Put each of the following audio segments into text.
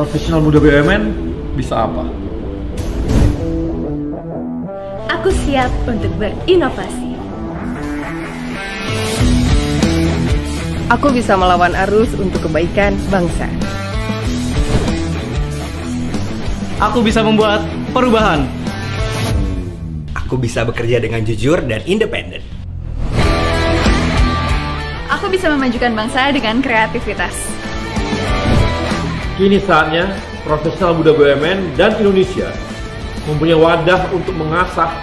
Profesional muda BUMN bisa apa? Aku siap untuk berinovasi. Aku bisa melawan arus untuk kebaikan bangsa. Aku bisa membuat perubahan. Aku bisa bekerja dengan jujur dan independen. Aku bisa memajukan bangsa dengan kreativitas. Kini saatnya profesional muda BUMN dan Indonesia mempunyai wadah untuk mengasah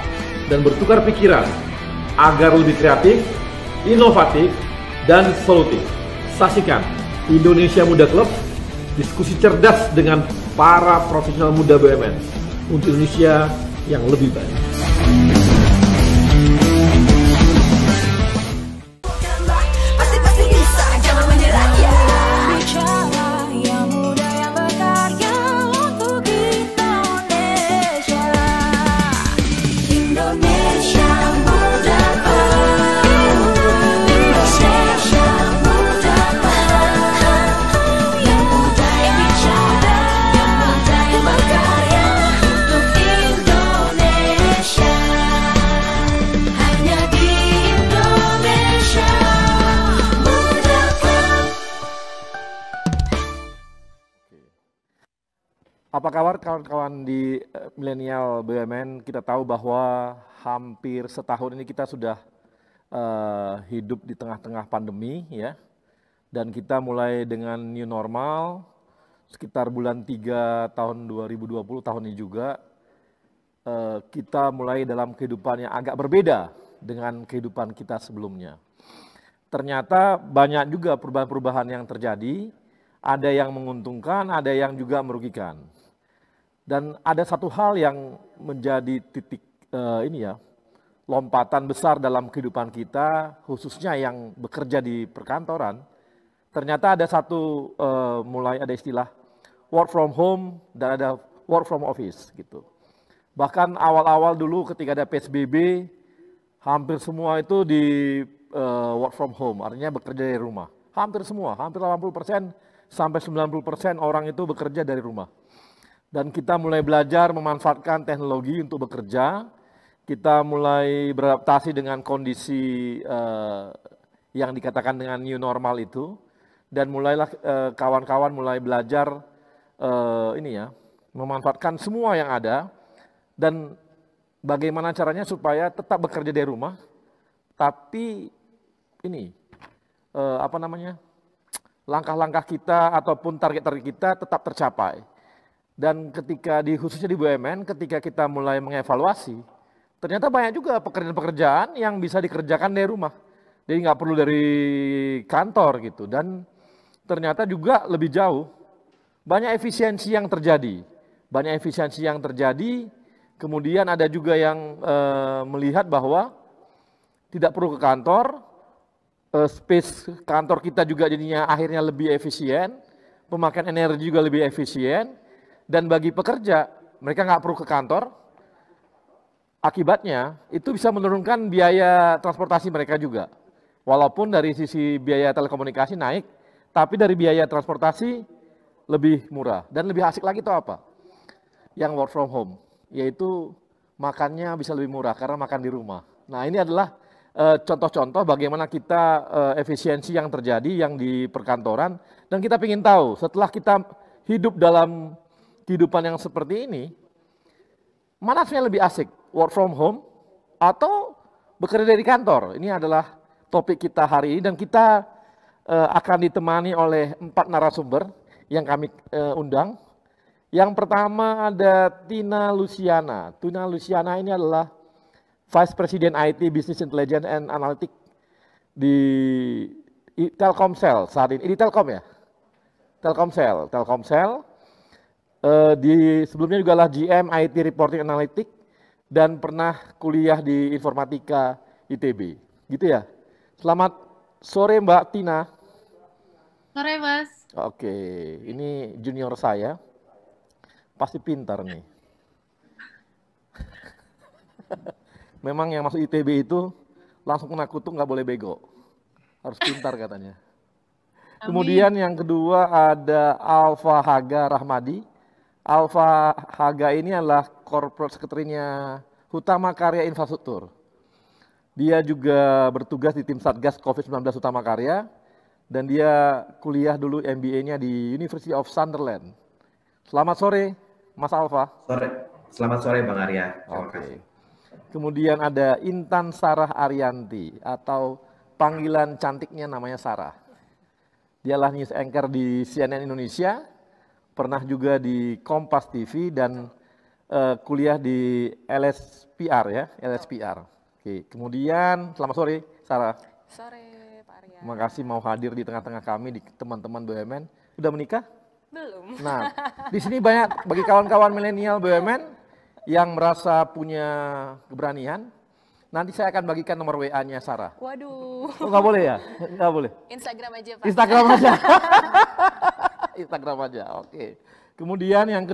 dan bertukar pikiran agar lebih kreatif, inovatif, dan solutif. Saksikan Indonesia Muda Club, diskusi cerdas dengan para profesional muda BUMN untuk Indonesia yang lebih baik. Apa kabar kawan-kawan di Milenial BUMN? Kita tahu bahwa hampir setahun ini kita sudah hidup di tengah-tengah pandemi ya. Dan kita mulai dengan new normal sekitar bulan 3 tahun 2020 tahun ini juga kita mulai dalam kehidupan yang agak berbeda dengan kehidupan kita sebelumnya. Ternyata banyak juga perubahan-perubahan yang terjadi, ada yang menguntungkan, ada yang juga merugikan. Dan ada satu hal yang menjadi titik lompatan besar dalam kehidupan kita, khususnya yang bekerja di perkantoran. Ternyata ada mulai ada istilah work from home dan ada work from office gitu. Bahkan awal-awal dulu ketika ada PSBB, hampir semua itu di work from home, artinya bekerja dari rumah. Hampir semua, hampir 80% sampai 90% orang itu bekerja dari rumah. Dan kita mulai belajar memanfaatkan teknologi untuk bekerja, kita mulai beradaptasi dengan kondisi yang dikatakan dengan new normal itu, dan mulailah kawan-kawan mulai belajar memanfaatkan semua yang ada, dan bagaimana caranya supaya tetap bekerja dari rumah, tapi langkah-langkah kita ataupun target-target kita tetap tercapai. Dan khususnya di BUMN, ketika kita mulai mengevaluasi, ternyata banyak juga pekerjaan-pekerjaan yang bisa dikerjakan dari rumah. Jadi nggak perlu dari kantor gitu. Dan ternyata juga lebih jauh, banyak efisiensi yang terjadi. Kemudian ada juga yang melihat bahwa tidak perlu ke kantor, space kantor kita juga jadinya akhirnya lebih efisien, pemakaian energi juga lebih efisien. Dan bagi pekerja, mereka nggak perlu ke kantor, akibatnya itu bisa menurunkan biaya transportasi mereka juga. Walaupun dari sisi biaya telekomunikasi naik, tapi dari biaya transportasi lebih murah. Dan lebih asik lagi itu apa? Yang work from home, yaitu makannya bisa lebih murah karena makan di rumah. Nah ini adalah contoh-contoh bagaimana kita efisiensi yang terjadi yang di perkantoran. Dan kita ingin tahu setelah kita hidup dalam kehidupan yang seperti ini, mana yang lebih asik, work from home atau bekerja dari kantor? Ini adalah topik kita hari ini dan kita akan ditemani oleh 4 narasumber yang kami undang. Yang pertama ada Tina Luciana. Tina Luciana ini adalah Vice President IT Business Intelligence and Analytics di Telkomsel saat ini. Ini Telkom ya? Telkomsel. Sebelumnya juga adalah GM IT Reporting Analytics dan pernah kuliah di Informatika ITB, gitu ya. Selamat sore Mbak Tina. Sore Mas. Oke, ini junior saya, pasti pintar nih. Memang yang masuk ITB itu langsung kena kutuk, nggak boleh bego, harus pintar katanya. Kemudian yang kedua ada Alfa Haga Rahmadi. Alfa Haga ini adalah corporate sekretarinya Hutama Karya Infrastruktur. Dia juga bertugas di tim Satgas COVID-19 Hutama Karya dan dia kuliah dulu MBA-nya di University of Sunderland. Selamat sore, Mas Alfa. Selamat sore Bang Arya. Terima Oke. kasih. Kemudian ada Intan Sarah Arianti atau panggilan cantiknya namanya Sarah. Dialah news anchor di CNN Indonesia, pernah juga di Kompas TV dan kuliah di LSPR ya, LSPR. Oke, kemudian selamat sore Sarah. Sore Pak Arya. Terima kasih mau hadir di tengah-tengah kami di teman-teman BUMN. Udah menikah? Belum. Nah, di sini banyak bagi kawan-kawan milenial BUMN yang merasa punya keberanian. Nanti saya akan bagikan nomor WA-nya Sarah. Waduh. Oh, nggak boleh ya? Nggak boleh. Instagram aja Pak. Instagram aja. Instagram aja. Oke. Kemudian yang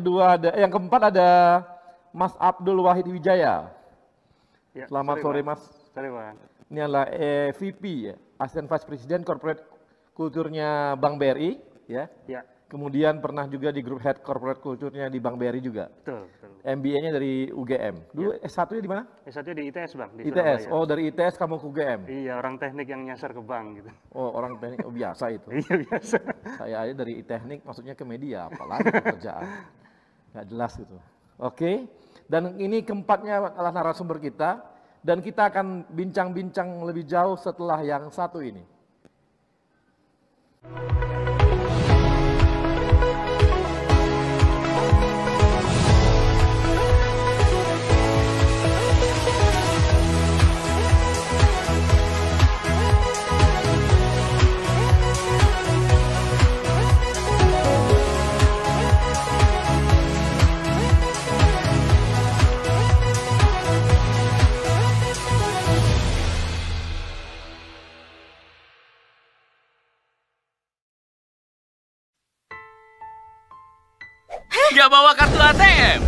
keempat ada Mas Abdul Wahid Wijaya. Ya, Selamat sore Pak. Mas. Sore Pak. Ini adalah VP ya, Assistant Vice President Corporate Kulturnya Bank BRI ya. Ya, Kemudian pernah juga di Group Head Corporate Kulturnya di Bank BRI juga. betul, betul. MBA-nya dari UGM. Dulu S1-nya di mana? S1 di ITS Bang, di ITS. Surabaya. Oh, dari ITS kamu ke UGM. Iya, orang teknik yang nyasar ke bank gitu. Oh, orang teknik. Oh, biasa itu. Iya, biasa. Saya aja dari teknik maksudnya ke media, apalagi pekerjaan. Nggak jelas gitu. Oke. Dan ini keempatnya adalah narasumber kita. Dan kita akan bincang-bincang lebih jauh setelah yang satu ini. Gak bawa kartu ATM?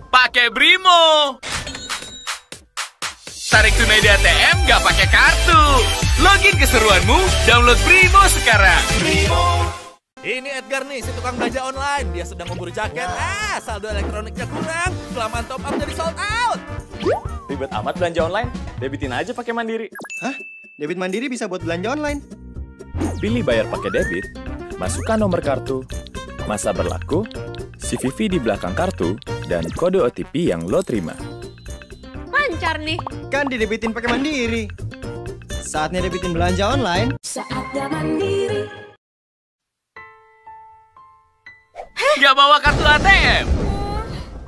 Pakai Brimo. Tarik tunai di ATM gak pakai kartu. Login keseruanmu, download Brimo sekarang. Brimo. Ini Edgar nih, si tukang belanja online. Dia sedang memburu jaket. Saldo elektroniknya kurang. Kelamaan top up jadi sold out. Ribet amat belanja online? Debitin aja pakai Mandiri. Hah? Debit Mandiri bisa buat belanja online? Pilih bayar pakai debit, masukkan nomor kartu, masa berlaku, CVV di belakang kartu, dan kode OTP yang lo terima. Lancar nih. Kan didebitin pakai Mandiri. Saatnya debitin belanja online. Saatnya Mandiri. Gak bawa kartu ATM?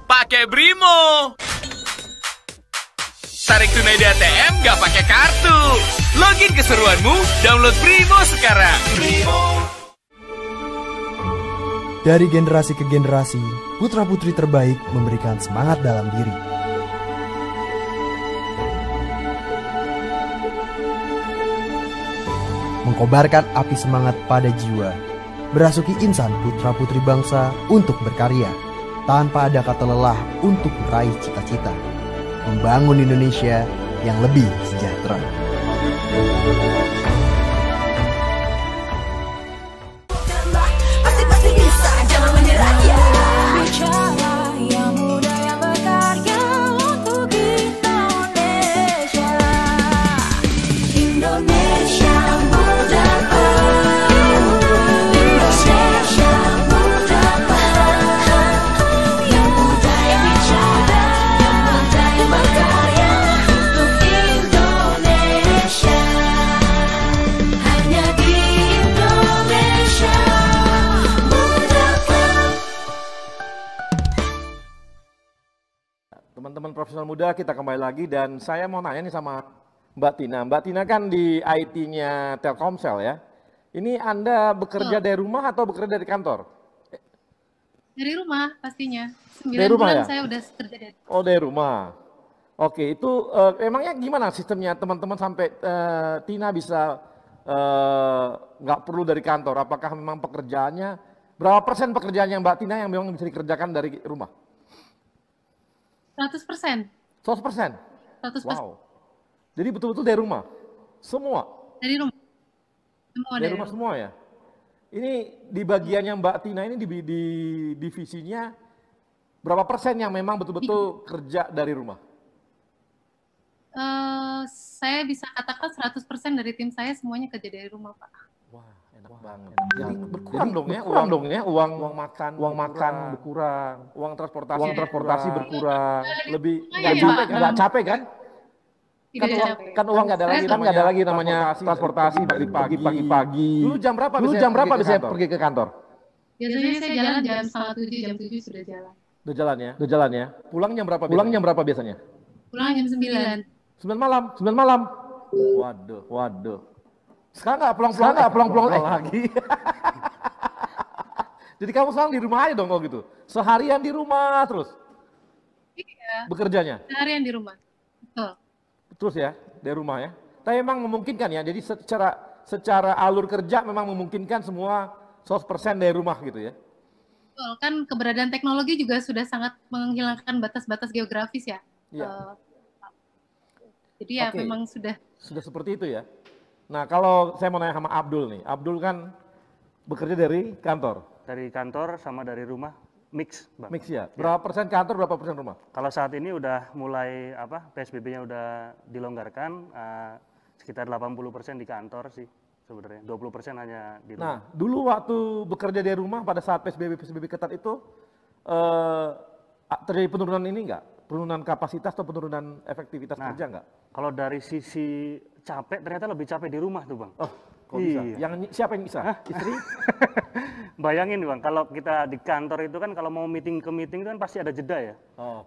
Pakai Brimo. Tarik tunai di ATM gak pakai kartu. Login keseruanmu, download Brimo sekarang. Brimo. Dari generasi ke generasi, putra-putri terbaik memberikan semangat dalam diri. Mengkobarkan api semangat pada jiwa. Berasuki insan putra-putri bangsa untuk berkarya. Tanpa ada kata lelah untuk meraih cita-cita. Membangun Indonesia yang lebih sejahtera. Pasti bisa, jangan menyerah ya. Bicara yang muda yang berkarya untuk Indonesia. Indonesia muda, Indonesia muda, yang muda yang bicara, yang muda yang berkarya untuk Indonesia. Hanya di Indonesia. Teman-teman profesional muda, kita kembali lagi dan saya mau nanya nih sama Mbak Tina. Mbak Tina kan di IT-nya Telkomsel ya. Ini Anda bekerja dari rumah atau bekerja dari kantor? Dari rumah pastinya. 9 Dari rumah bulan ya? saya udah kerja dari. Oh, dari rumah. Oke, itu emangnya gimana sistemnya teman-teman sampai Tina bisa nggak perlu dari kantor? Apakah memang pekerjaannya, berapa persen pekerjaannya Mbak Tina yang memang bisa dikerjakan dari rumah? 100%. 100%? 100%. Wow. Jadi betul-betul dari rumah? Semua? Dari rumah. Semua Dari rumah semua ya? Ini di bagiannya Mbak Tina ini di divisinya berapa persen yang memang betul-betul kerja dari rumah? Saya bisa katakan 100% dari tim saya semuanya kerja dari rumah, Pak. Wah, enak banget. Jadi berkurang dong ya uang makan berkurang, uang transportasi berkurang, lebih nggak capek kan? Kan uang nggak ada lagi namanya transportasi pagi-pagi. Dulu jam berapa biasanya pergi ke kantor? Biasanya saya jalan jam 6:30, jam 7 sudah jalan. Udah jalan ya. Pulang jam berapa biasanya? Pulang jam 9. 9 malam. Waduh. Sekarang nggak pulang lagi. Jadi kamu sekarang di rumah aja dong kalau gitu. Seharian di rumah terus. Iya. Bekerjanya. Seharian di rumah. Betul. Terus ya, dari rumah ya. Tapi memang memungkinkan ya. Jadi secara alur kerja memang memungkinkan semua 100% dari rumah gitu ya. Betul, kan keberadaan teknologi juga sudah sangat menghilangkan batas-batas geografis ya. Iya. Jadi ya memang sudah seperti itu ya. Nah kalau saya mau nanya sama Abdul nih, Abdul kan bekerja dari kantor. Dari kantor sama dari rumah mix, Bang. Mix ya. Berapa persen kantor, berapa persen rumah? Kalau saat ini udah mulai PSBB-nya udah dilonggarkan, sekitar 80% di kantor sih sebenarnya. 20% hanya di rumah. Nah dulu waktu bekerja dari rumah pada saat PSBB ketat itu terjadi penurunan ini enggak? Penurunan kapasitas atau penurunan efektivitas kerja nggak? Kalau dari sisi capek, ternyata lebih capek di rumah tuh Bang. Oh, kok bisa? Siapa yang bisa? Istri? Bayangin Bang, kalau kita di kantor itu kan kalau mau meeting ke meeting itu kan pasti ada jeda ya.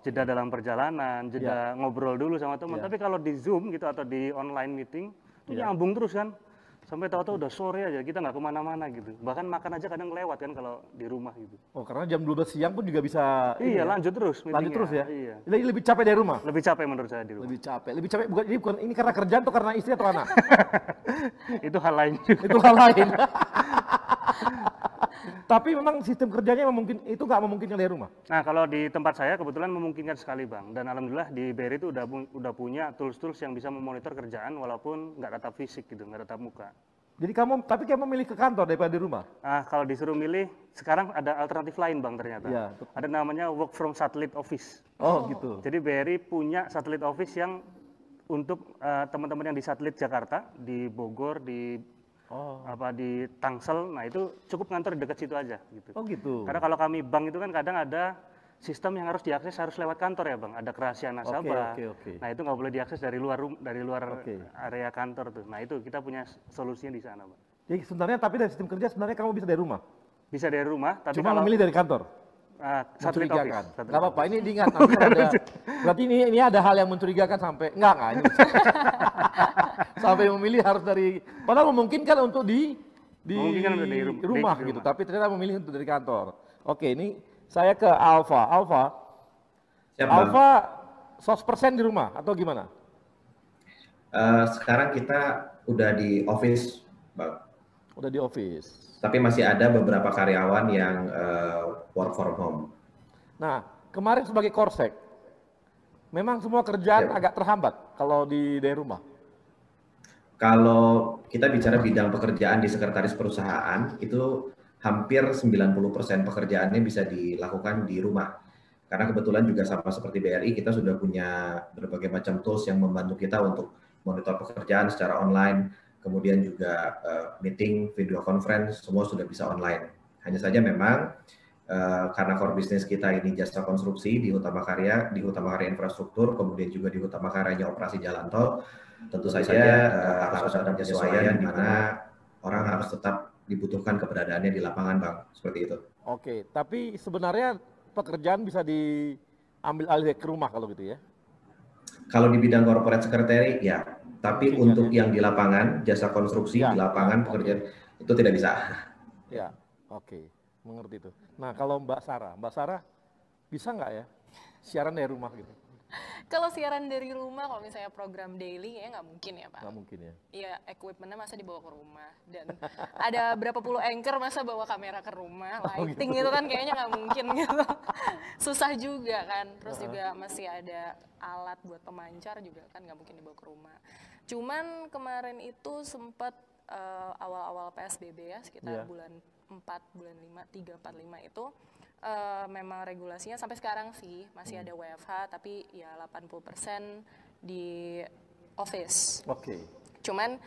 Jeda dalam perjalanan, jeda ngobrol dulu sama teman. Tapi kalau di Zoom gitu atau di online meeting, itu nyambung terus kan. Sampai tahu-tahu udah sore aja, kita nggak kemana-mana gitu. Bahkan makan aja kadang lewat kan kalau di rumah gitu. Oh, karena jam 12 siang pun juga bisa... Iya, lanjut terus meetingnya. Lanjut terus ya? Iya. Lebih capek dari rumah? Lebih capek menurut saya di rumah. Lebih capek. Ini karena kerjaan atau karena istri atau anak? Itu hal lain juga. Itu hal lain. Tapi memang sistem kerjanya itu nggak memungkinkan dari rumah? Nah, kalau di tempat saya kebetulan memungkinkan sekali Bang. Dan alhamdulillah di BRI itu udah punya tools-tools yang bisa memonitor kerjaan walaupun nggak tatap fisik gitu, nggak tatap muka. Jadi tapi kamu milih ke kantor daripada di rumah? Nah, kalau disuruh milih, sekarang ada alternatif lain Bang ternyata. Ya, ada namanya work from satellite office. Oh gitu. Jadi BRI punya satellite office yang untuk teman-teman yang di satelit Jakarta, di Bogor, di di Tangsel, nah itu cukup ngantor di dekat situ aja gitu. Oh gitu. Karena kalau kami bank itu kan kadang ada sistem yang harus diakses harus lewat kantor ya Bang, ada kerahasiaan nasabah. Nah itu nggak boleh diakses dari luar area kantor tuh. Nah itu kita punya solusinya di sana Bang. Jadi sebenarnya tapi dari sistem kerja sebenarnya kamu bisa dari rumah? Bisa dari rumah, tapi cuma memilih dari kantor? Mencurigakan. Gak apa-apa, ini diingat nanti ada. Berarti ini ada hal yang mencurigakan sampai enggak ini. Sampai memilih harus dari, padahal memungkinkan untuk di rumah gitu, tapi ternyata memilih untuk dari kantor. Oke, ini saya ke Alfa. Alfa 100% di rumah atau gimana? Sekarang kita udah di office, Bang. Udah di office. Tapi masih ada beberapa karyawan yang work from home. Nah, kemarin sebagai Korsek, memang semua kerjaan agak terhambat kalau dari rumah. Kalau kita bicara bidang pekerjaan di sekretaris perusahaan, itu hampir 90% pekerjaannya bisa dilakukan di rumah. Karena kebetulan juga sama seperti BRI, kita sudah punya berbagai macam tools yang membantu kita untuk monitor pekerjaan secara online, kemudian juga meeting, video conference, semua sudah bisa online. Hanya saja memang karena core bisnis kita ini jasa konstruksi di Utama Karya Infrastruktur, kemudian juga di Utama Karyanya operasi jalan tol, tentu saja harus ada penyesuaian di mana orang harus tetap dibutuhkan keberadaannya di lapangan, Bang. Seperti itu. Oke, tapi sebenarnya pekerjaan bisa diambil alih ke rumah kalau gitu ya? Kalau di bidang corporate secretary, ya. Tapi untuk yang di lapangan, jasa konstruksi di lapangan, pekerjaan itu tidak bisa. Ya, oke. Mengerti itu. Nah, kalau Mbak Sarah bisa nggak ya siaran dari rumah gitu? Kalau siaran dari rumah, kalau misalnya program daily, kayaknya nggak mungkin ya Pak. Nggak mungkin ya? Iya, equipment-nya masa dibawa ke rumah. Dan ada berapa puluh anchor masa bawa kamera ke rumah, lighting gitu kan kayaknya nggak mungkin gitu. Susah juga kan. Terus juga masih ada alat buat pemancar juga kan nggak mungkin dibawa ke rumah. Cuman kemarin itu sempat awal-awal PSBB ya, sekitar Iya. bulan 4, bulan 5, 3, 4, 5 itu memang regulasinya sampai sekarang sih masih ada WFH, tapi ya 80% di office. Oke. Cuman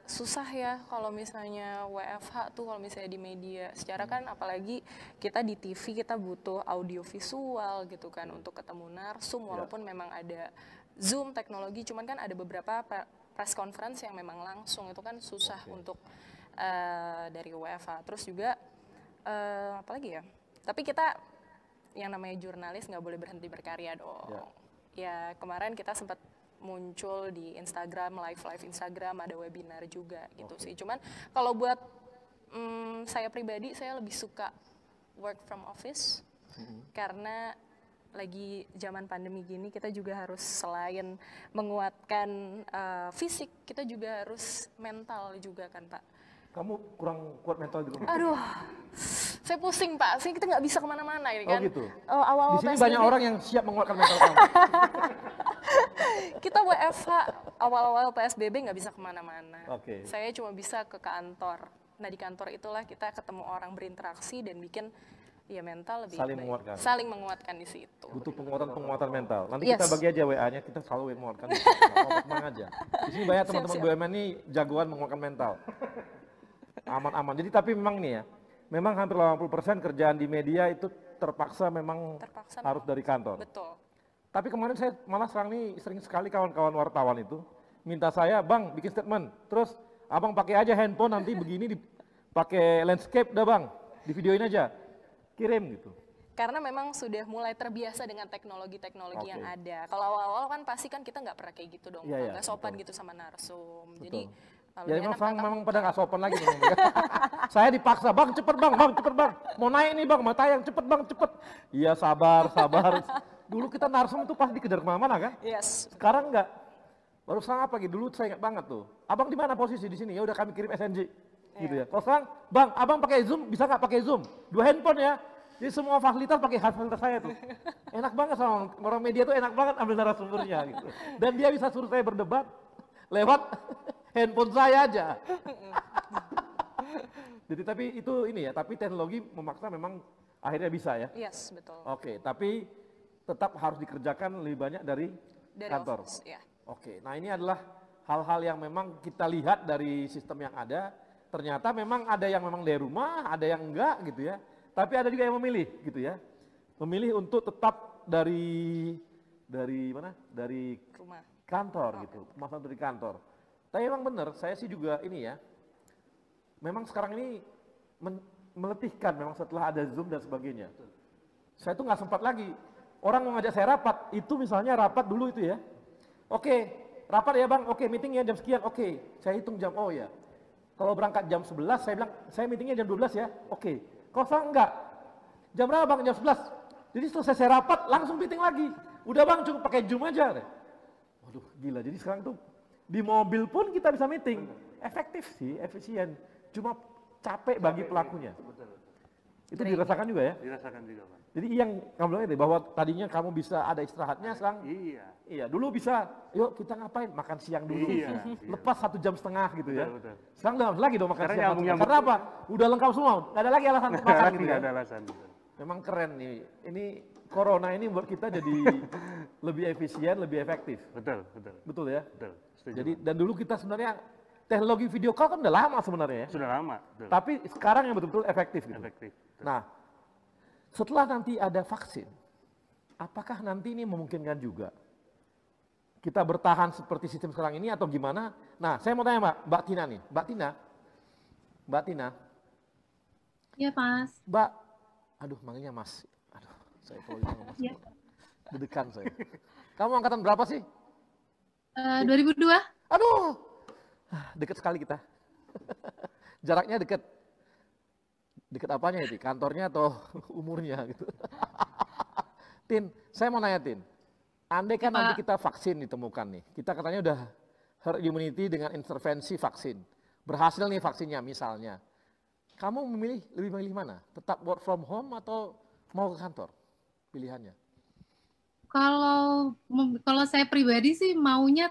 susah ya kalau misalnya WFH tuh kalau misalnya di media. Secara kan apalagi kita di TV kita butuh audio visual gitu kan untuk ketemu narsum, walaupun memang ada Zoom teknologi, cuman kan ada beberapa press conference yang memang langsung, itu kan susah untuk dari WFH. Terus juga apalagi ya, tapi kita yang namanya jurnalis nggak boleh berhenti berkarya dong. Ya kemarin kita sempat muncul di Instagram, live Instagram, ada webinar juga gitu sih. Cuman kalau buat saya pribadi, saya lebih suka work from office karena lagi zaman pandemi gini kita juga harus selain menguatkan fisik, kita juga harus mental juga kan Pak. Kamu kurang kuat mental di rumah? Aduh, saya pusing Pak, sih kita nggak bisa kemana-mana ini kan. Oh gitu? Awal Di sini PSBB, banyak orang yang siap menguatkan mental kamu. kita WFH, awal-awal PSBB nggak bisa kemana-mana. Oke. Saya cuma bisa ke kantor. Nah di kantor itulah kita ketemu orang, berinteraksi dan bikin ya mental lebih Saling baik. menguatkan. Saling menguatkan di situ. Butuh penguatan mental. Nanti Yes. kita bagi aja WA-nya, kita selalu menguatkan. Tenang aja. Di sini banyak teman-teman Siap. BUMN ini jagoan menguatkan mental. Aman-aman. Jadi tapi memang nih ya, memang hampir 80% kerjaan di media itu terpaksa memang harus dari kantor. Betul. Tapi kemarin saya malah sering sekali kawan-kawan wartawan itu minta saya, Bang bikin statement, terus abang pakai aja handphone nanti begini pakai landscape dah Bang, di videoin aja, kirim gitu. Karena memang sudah mulai terbiasa dengan teknologi-teknologi yang ada. Kalau awal-awal kan pasti kan kita nggak pernah kayak gitu dong, Iya, nggak sopan gitu sama narsum. Jadi Ya memang pada nggak sopan lagi. Saya dipaksa, Bang cepet Bang, mau naik nih Bang, mau tayang cepet Bang, cepet. Iya sabar. Dulu kita narsum itu pasti dikejar kemana-mana kan? Yes. Sekarang enggak. Baru sekarang apa gitu, dulu saya ingat banget tuh. Abang di mana posisi di sini? Ya udah kami kirim SNG. Gitu ya. Kalau sekarang, Bang, abang pakai Zoom, bisa nggak pakai Zoom? 2 handphone ya. Jadi semua fasilitas pakai fasilitas saya tuh. Enak banget sama orang media tuh, enak banget ambil narasumbernya gitu. Dan dia bisa suruh saya berdebat lewat handphone saya aja. Jadi tapi itu ini ya, tapi teknologi memaksa memang akhirnya bisa ya. Yes, betul. Oke, tapi tetap harus dikerjakan lebih banyak dari kantor. Office, ya. Oke, nah ini adalah hal-hal yang memang kita lihat dari sistem yang ada. Ternyata memang ada yang memang dari rumah, ada yang enggak gitu ya. Tapi ada juga yang memilih gitu ya. Memilih untuk tetap dari mana? Dari rumah. Kantor gitu, pemasaran dari kantor. Tapi memang benar, saya sih juga ini ya. Memang sekarang ini meletihkan memang setelah ada Zoom dan sebagainya. Saya tuh nggak sempat lagi. Orang mau ngajak saya rapat, itu misalnya rapat dulu itu ya. Oke, rapat ya Bang, oke meetingnya jam sekian, oke. Saya hitung jam, oh ya. Kalau berangkat jam 11, saya bilang, saya meetingnya jam 12 ya, oke. Kalau sekarang enggak, jam berapa Bang? Jam 11. Jadi selesai saya rapat, langsung meeting lagi. Udah Bang, cukup pakai Zoom aja. Waduh, gila. Jadi sekarang tuh di mobil pun kita bisa meeting. Efektif sih, efisien. Cuma capek bagi pelakunya. Itu dirasakan juga ya? Dirasakan juga, Pak. Jadi yang kamu bilang itu bahwa tadinya kamu bisa ada istirahatnya, sekarang iya dulu bisa, yuk kita ngapain? Makan siang dulu. Iya. Lepas 1,5 jam gitu ya. Betul. Sekarang nggak harus lagi dong makan Karena siang. nyambung. Karena apa? Udah lengkap semua, nggak ada lagi alasan untuk makan gitu ya. Nggak ada alasan. Memang keren nih. Ini corona ini buat kita jadi lebih efisien, lebih efektif. Betul. Betul ya? Betul. Setuju. Jadi dan dulu kita sebenarnya teknologi video call kan udah lama sebenarnya ya. Sudah lama. Betul. Tapi sekarang yang betul-betul efektif gitu. Efektif. Betul. Nah, setelah nanti ada vaksin, apakah nanti ini memungkinkan juga kita bertahan seperti sistem sekarang ini atau gimana? Nah, saya mau tanya Mbak Tina nih. Mbak Tina. Iya, Mas. Aduh, manggilnya Mas. Aduh, saya kalau bilang Mas. Iya. Dedekan saya. Kamu angkatan berapa sih? 2002. Aduh, deket sekali kita. Jaraknya deket. Deket apanya itu? Kantornya atau umurnya gitu. Tin, saya mau nanya Tin. Andai kan nanti kita vaksin ditemukan nih. Kita katanya udah herd immunity dengan intervensi vaksin. Berhasil nih vaksinnya misalnya. Kamu lebih memilih mana? Tetap work from home atau mau ke kantor? Pilihannya. Kalau saya pribadi sih maunya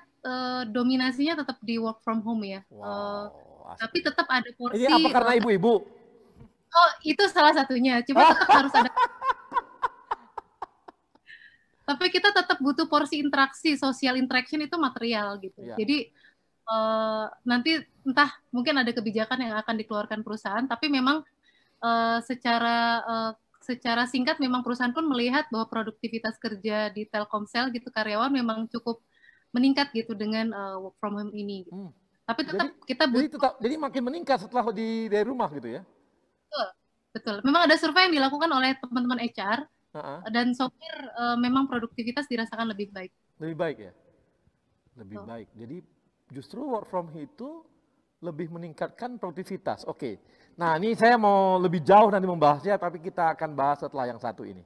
dominasinya tetap di work from home ya. Tapi tetap ada porsi. Ini apa karena ibu-ibu? Oh, itu salah satunya. Cuma tetap harus ada. Tapi kita tetap butuh porsi interaksi, social interaction itu material gitu. Ya. Jadi nanti entah mungkin ada kebijakan yang akan dikeluarkan perusahaan, tapi memang secara singkat memang perusahaan pun melihat bahwa produktivitas kerja di Telkomsel gitu karyawan memang cukup meningkat gitu dengan work from home ini. Gitu. Tapi tetap kita butuh. Jadi makin meningkat setelah dari rumah gitu ya? Betul. Memang ada survei yang dilakukan oleh teman-teman HR dan so far memang produktivitas dirasakan lebih baik. Lebih baik ya? Lebih baik. Jadi justru work from home itu lebih meningkatkan produktivitas. Oke. Nah ini saya mau lebih jauh nanti membahasnya, tapi kita akan bahas setelah yang satu ini.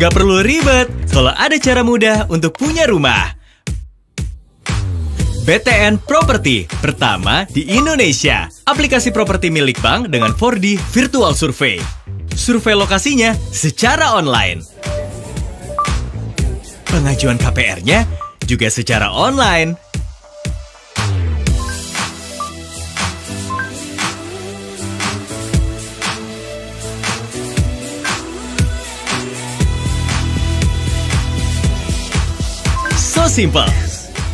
Nggak perlu ribet kalau ada cara mudah untuk punya rumah. BTN Property, pertama di Indonesia. Aplikasi properti milik bank dengan 4D Virtual Survey. Survei lokasinya secara online. Pengajuan KPR-nya juga secara online. So simple.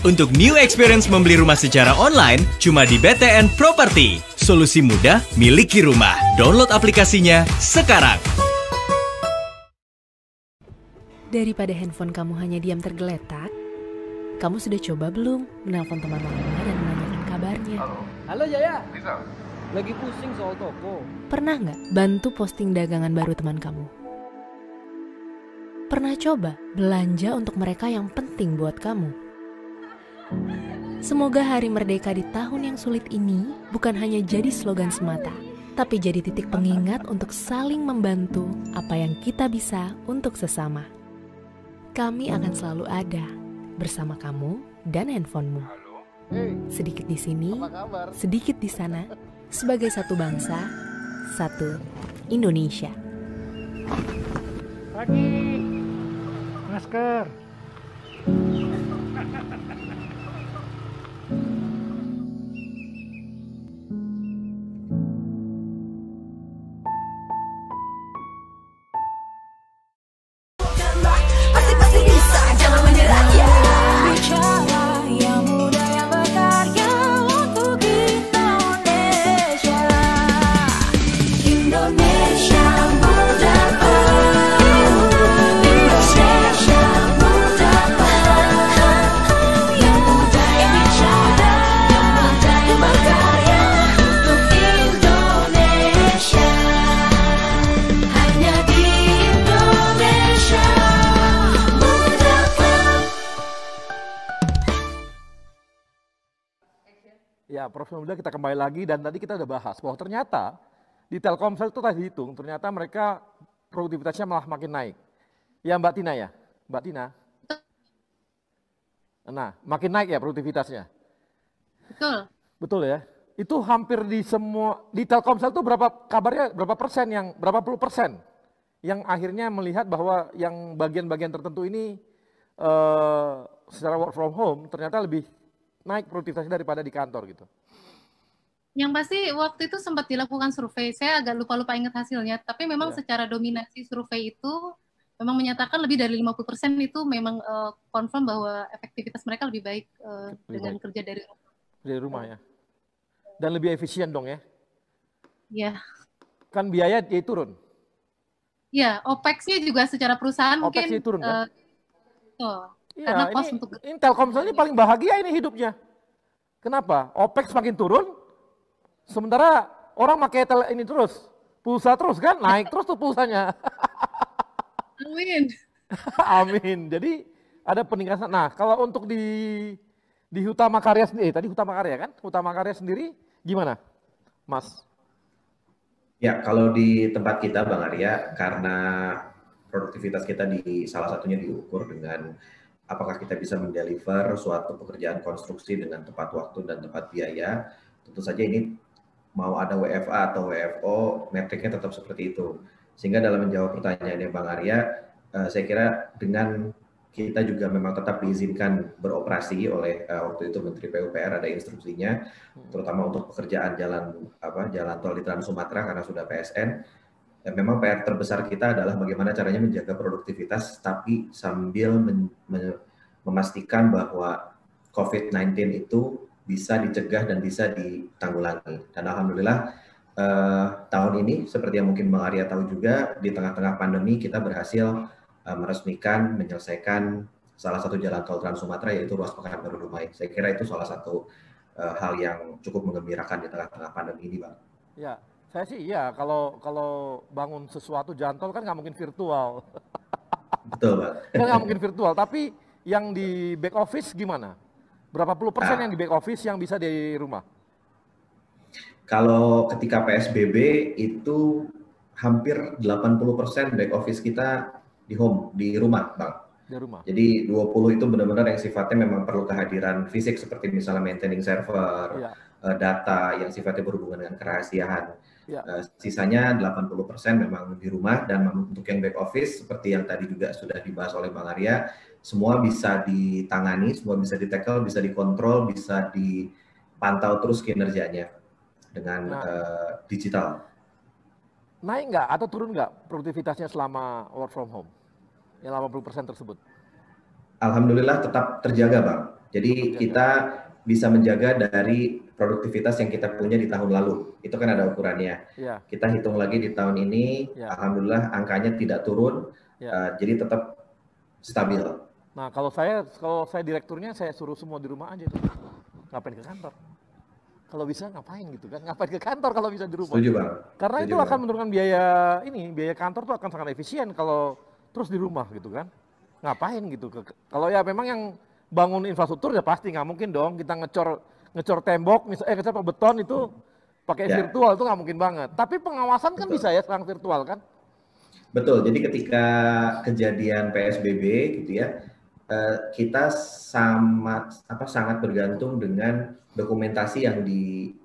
Untuk new experience membeli rumah secara online, cuma di BTN Property. Solusi mudah, miliki rumah. Download aplikasinya sekarang. Daripada handphone kamu hanya diam tergeletak, kamu sudah coba belum menelpon teman lama dan menanyakan kabarnya? Halo Jaya, lagi pusing soal toko. Pernah nggak bantu posting dagangan baru teman kamu? Pernah coba belanja untuk mereka yang penting buat kamu? Semoga Hari Merdeka di tahun yang sulit ini bukan hanya jadi slogan semata, tapi jadi titik pengingat untuk saling membantu apa yang kita bisa untuk sesama. Kami akan selalu ada bersama kamu dan handphonemu. Sedikit di sini, sedikit di sana, sebagai satu bangsa, satu Indonesia. Pagi, masker. Pasti bisa, jangan menyerah ya. Bicara yang muda yang berkarya untuk Indonesia. Indonesia muda. Indonesia muda. Yang muda yang bicara, yang muda yang berkarya untuk Indonesia. Hanya di Indonesia. Ya, Profesor Muda, kita kembali lagi dan tadi kita udah bahas bahwa ternyata di Telkomsel itu tadi hitung, ternyata mereka produktivitasnya malah makin naik. Ya Mbak Tina ya? Mbak Tina? Nah, makin naik ya produktivitasnya? Betul. Betul ya? Itu hampir di semua, di Telkomsel itu berapa kabarnya, berapa persen yang, berapa puluh persen yang akhirnya melihat bahwa yang bagian-bagian tertentu ini secara work from home ternyata lebih naik produktivitasnya daripada di kantor gitu. Yang pasti waktu itu sempat dilakukan survei, saya agak lupa-lupa ingat hasilnya, tapi memang secara dominasi survei itu memang menyatakan lebih dari 50% itu memang confirm bahwa efektivitas mereka lebih baik dengan kerja dari rumah. Dari rumah ya. Dan lebih efisien dong ya. Ya. Kan biaya dia turun. Ya, OPEX-nya juga secara perusahaan OPEX-nya mungkin turun kan? Betul. Iya, Karena kos untuk ini Telkomsel ini paling bahagia ini hidupnya. Kenapa? OPEX makin turun, sementara orang pakai ini terus, pulsa terus kan, naik terus tuh pulsanya. Amin. Amin. Jadi ada peningkatan. Nah, kalau untuk di Hutama Karya sendiri, tadi Hutama Karya kan? Hutama Karya sendiri gimana, Mas? Ya, kalau di tempat kita, Bang Arya, karena produktivitas kita salah satunya diukur dengan apakah kita bisa mendeliver suatu pekerjaan konstruksi dengan tepat waktu dan tepat biaya. Tentu saja ini mau ada WFA atau WFO, metriknya tetap seperti itu. Sehingga dalam menjawab pertanyaannya Bang Arya, saya kira dengan kita juga memang tetap diizinkan beroperasi oleh waktu itu Menteri PUPR, ada instruksinya, terutama untuk pekerjaan jalan tol di Trans Sumatera karena sudah PSN. Dan memang PR terbesar kita adalah bagaimana caranya menjaga produktivitas, tapi sambil memastikan bahwa COVID-19 itu bisa dicegah dan bisa ditanggulangi. Dan alhamdulillah tahun ini, seperti yang mungkin Bang Arya tahu juga, di tengah-tengah pandemi kita berhasil meresmikan, menyelesaikan salah satu jalan tol Trans Sumatera, yaitu ruas Pekanbaru Dumai. Saya kira itu salah satu hal yang cukup menggembirakan di tengah-tengah pandemi ini, Bang. Ya, saya sih iya, kalau bangun sesuatu jalan tol kan nggak mungkin virtual. Betul, Bang. Nggak mungkin virtual, tapi yang di back office gimana? Berapa puluh persen yang di back office yang bisa di rumah? Kalau ketika PSBB itu hampir 80% back office kita di rumah, Bang. Di rumah. Jadi 20 itu benar-benar yang sifatnya memang perlu kehadiran fisik seperti misalnya maintaining server, data yang sifatnya berhubungan dengan kerahasiaan. Sisanya 80% memang di rumah, dan untuk yang back office seperti yang tadi juga sudah dibahas oleh Bang Arya, semua bisa ditangani, semua bisa di-tackle, bisa dikontrol, bisa dipantau terus kinerjanya dengan digital. Naik nggak atau turun nggak produktivitasnya selama work from home? Yang 80% tersebut? Alhamdulillah tetap terjaga, Bang. Jadi kita bisa menjaga dari produktivitas yang kita punya di tahun lalu. Itu kan ada ukurannya. Ya. Kita hitung lagi di tahun ini, alhamdulillah angkanya tidak turun, jadi tetap stabil. Nah, kalau saya direkturnya, saya suruh semua di rumah aja itu. Ngapain ke kantor? Kalau bisa ngapain gitu kan? Ngapain ke kantor kalau bisa di rumah? Setuju, Bang. Karena Setuju, itu Bang. akan menurunkan biaya kantor tuh akan sangat efisien kalau terus di rumah gitu kan. Ngapain gitu? Kalau ya memang yang bangun infrastruktur ya pasti nggak mungkin dong kita ngecor tembok, ngecor beton itu pakai virtual, itu nggak mungkin banget. Tapi pengawasan kan bisa ya sekarang virtual kan? Betul. Jadi ketika kejadian PSBB gitu ya, kita sangat bergantung dengan dokumentasi yang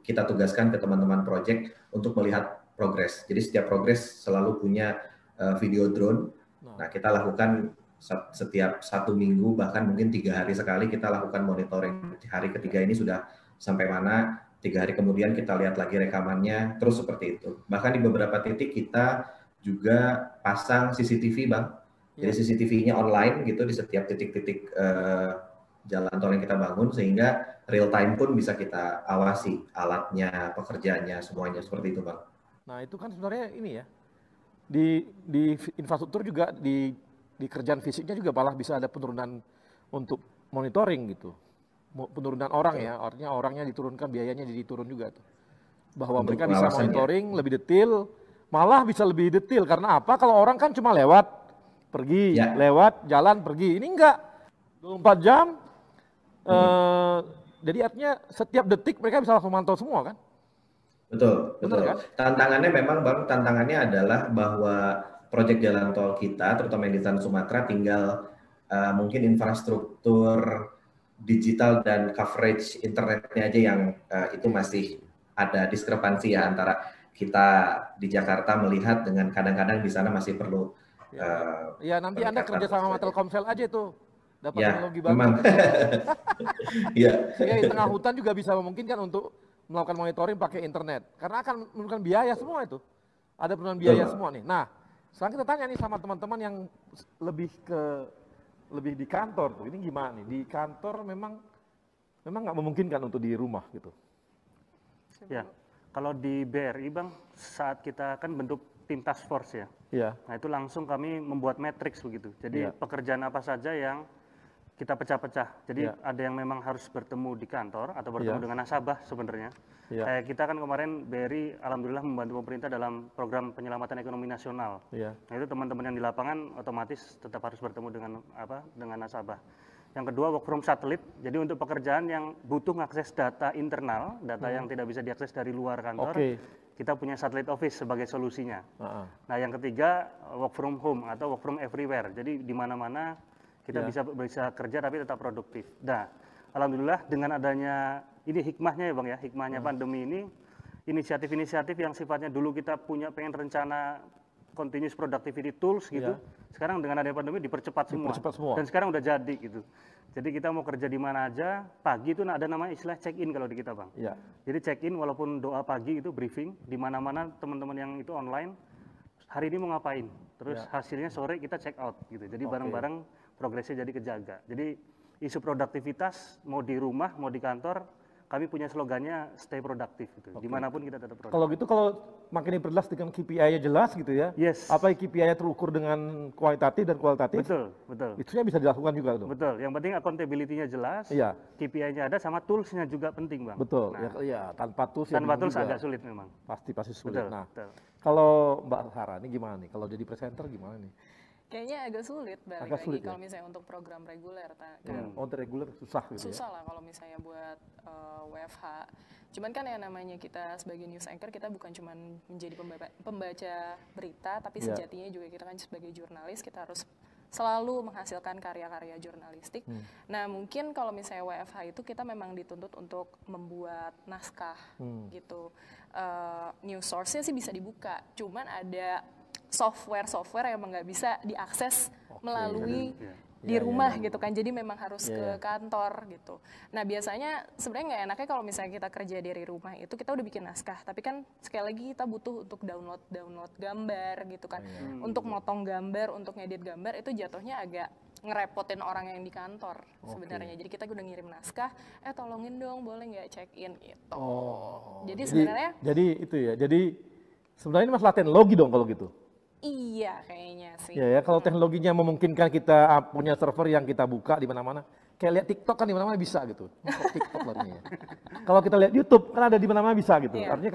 kita tugaskan ke teman-teman project untuk melihat progres. Jadi setiap progres selalu punya video drone. Nah, kita lakukan setiap 1 minggu, bahkan mungkin 3 hari sekali kita lakukan monitoring. Hari ketiga ini sudah sampai mana, 3 hari kemudian kita lihat lagi rekamannya, terus seperti itu. Bahkan di beberapa titik kita juga pasang CCTV, Bang. Jadi CCTV-nya online gitu di setiap titik-titik jalan tol yang kita bangun, sehingga real time pun bisa kita awasi alatnya, pekerjaannya, semuanya seperti itu, Bang. Nah, itu kan sebenarnya ini ya. Di infrastruktur juga di kerjaan fisiknya juga malah bisa ada penurunan untuk monitoring gitu. Penurunan orang ya, artinya orangnya diturunkan, biayanya jadi turun juga tuh. Bahwa mereka bisa monitoring lebih detail, malah bisa lebih detail karena apa? Kalau orang kan cuma lewat, pergi, lewat, jalan, pergi. Ini enggak. 24 jam. Jadi artinya setiap detik mereka bisa langsung mantau semua kan? Betul, betul. Kan? Tantangannya memang, Bang, tantangannya adalah bahwa proyek jalan tol kita, terutama yang di Trans Sumatera, tinggal mungkin infrastruktur digital dan coverage internetnya aja yang itu masih ada diskrepansi ya antara kita di Jakarta melihat dengan kadang-kadang di sana masih perlu. Ya nanti Anda kerja sama Telkomsel aja tuh, dapat teknologi baru. Memang. Iya. Sehingga di tengah hutan juga bisa memungkinkan untuk melakukan monitoring pakai internet, karena akan menurunkan biaya semua itu. Ada penurunan biaya semua nih. Nah, sekarang kita tanya nih sama teman-teman yang lebih di kantor tuh. Ini gimana nih? Di kantor memang nggak memungkinkan untuk di rumah gitu. Ya, kalau di BRI, Bang, saat kita kan bentuk tim task force ya. Iya. Nah, itu langsung kami membuat matriks begitu. Jadi pekerjaan apa saja yang kita pecah-pecah. Jadi ada yang memang harus bertemu di kantor atau bertemu dengan nasabah sebenarnya. Kayak kita kan kemarin BRI alhamdulillah membantu pemerintah dalam program penyelamatan ekonomi nasional. Nah itu teman-teman yang di lapangan otomatis tetap harus bertemu dengan nasabah. Yang kedua work from satelit. Jadi untuk pekerjaan yang butuh mengakses data internal, data yang tidak bisa diakses dari luar kantor, kita punya satellite office sebagai solusinya. Nah yang ketiga work from home atau work from everywhere. Jadi di mana-mana kita bisa kerja tapi tetap produktif. Nah, alhamdulillah dengan adanya ini hikmahnya ya Bang ya, hikmahnya pandemi ini, inisiatif-inisiatif yang sifatnya dulu kita pengen rencana continuous productivity tools gitu, sekarang dengan adanya pandemi dipercepat semua. Dan sekarang udah jadi gitu. Jadi kita mau kerja di mana aja, pagi itu ada namanya istilah check-in kalau di kita Bang. Jadi check-in walaupun doa pagi itu briefing, di mana-mana teman-teman yang itu online, hari ini mau ngapain, terus hasilnya sore kita check out gitu. Jadi bareng-bareng progresnya jadi kejaga. Jadi isu produktivitas mau di rumah, mau di kantor, kami punya slogannya stay produktif gitu. Dimanapun kita tetap produktif. Kalau gitu kalau makin diperjelas dengan KPI-nya jelas gitu ya. Apa KPI-nya terukur dengan kualitatif dan kualitatif. Betul. Itunya bisa dilakukan juga tuh. Betul. Yang penting accountability-nya jelas. KPI-nya ada sama tools-nya juga penting Bang. Betul. Nah, tanpa tools agak sulit memang. Pasti sulit. Betul. Nah, kalau Mbak Sarah ini gimana nih? Kalau jadi presenter gimana nih? Kayaknya agak sulit balik lagi kalau misalnya untuk program reguler. Untuk reguler susah gitu susah lah kalau misalnya buat WFH. Cuman kan yang namanya kita sebagai news anchor, kita bukan cuma menjadi pembaca berita, tapi sejatinya juga kita kan sebagai jurnalis, kita harus selalu menghasilkan karya-karya jurnalistik. Nah mungkin kalau misalnya WFH itu kita memang dituntut untuk membuat naskah gitu. News source-nya sih bisa dibuka, cuman ada software yang emang nggak bisa diakses melalui di rumah gitu kan, jadi memang harus ke kantor gitu. Nah biasanya sebenarnya nggak enaknya kalau misalnya kita kerja dari rumah itu kita udah bikin naskah, tapi kan sekali lagi kita butuh untuk download gambar gitu kan, untuk motong gambar, untuk ngedit gambar itu jatuhnya agak ngerepotin orang yang di kantor sebenarnya. Jadi kita udah ngirim naskah, tolongin dong boleh nggak check in gitu. Jadi sebenarnya itu ya. Jadi sebenarnya ini masalah teknologi dong kalau gitu. Iya kayaknya sih. Ya, kalau teknologinya memungkinkan kita punya server yang kita buka di mana-mana. Kayak lihat TikTok kan di mana-mana bisa gitu. TikTok lah ya. Kalau kita lihat YouTube kan ada di mana-mana bisa gitu. Artinya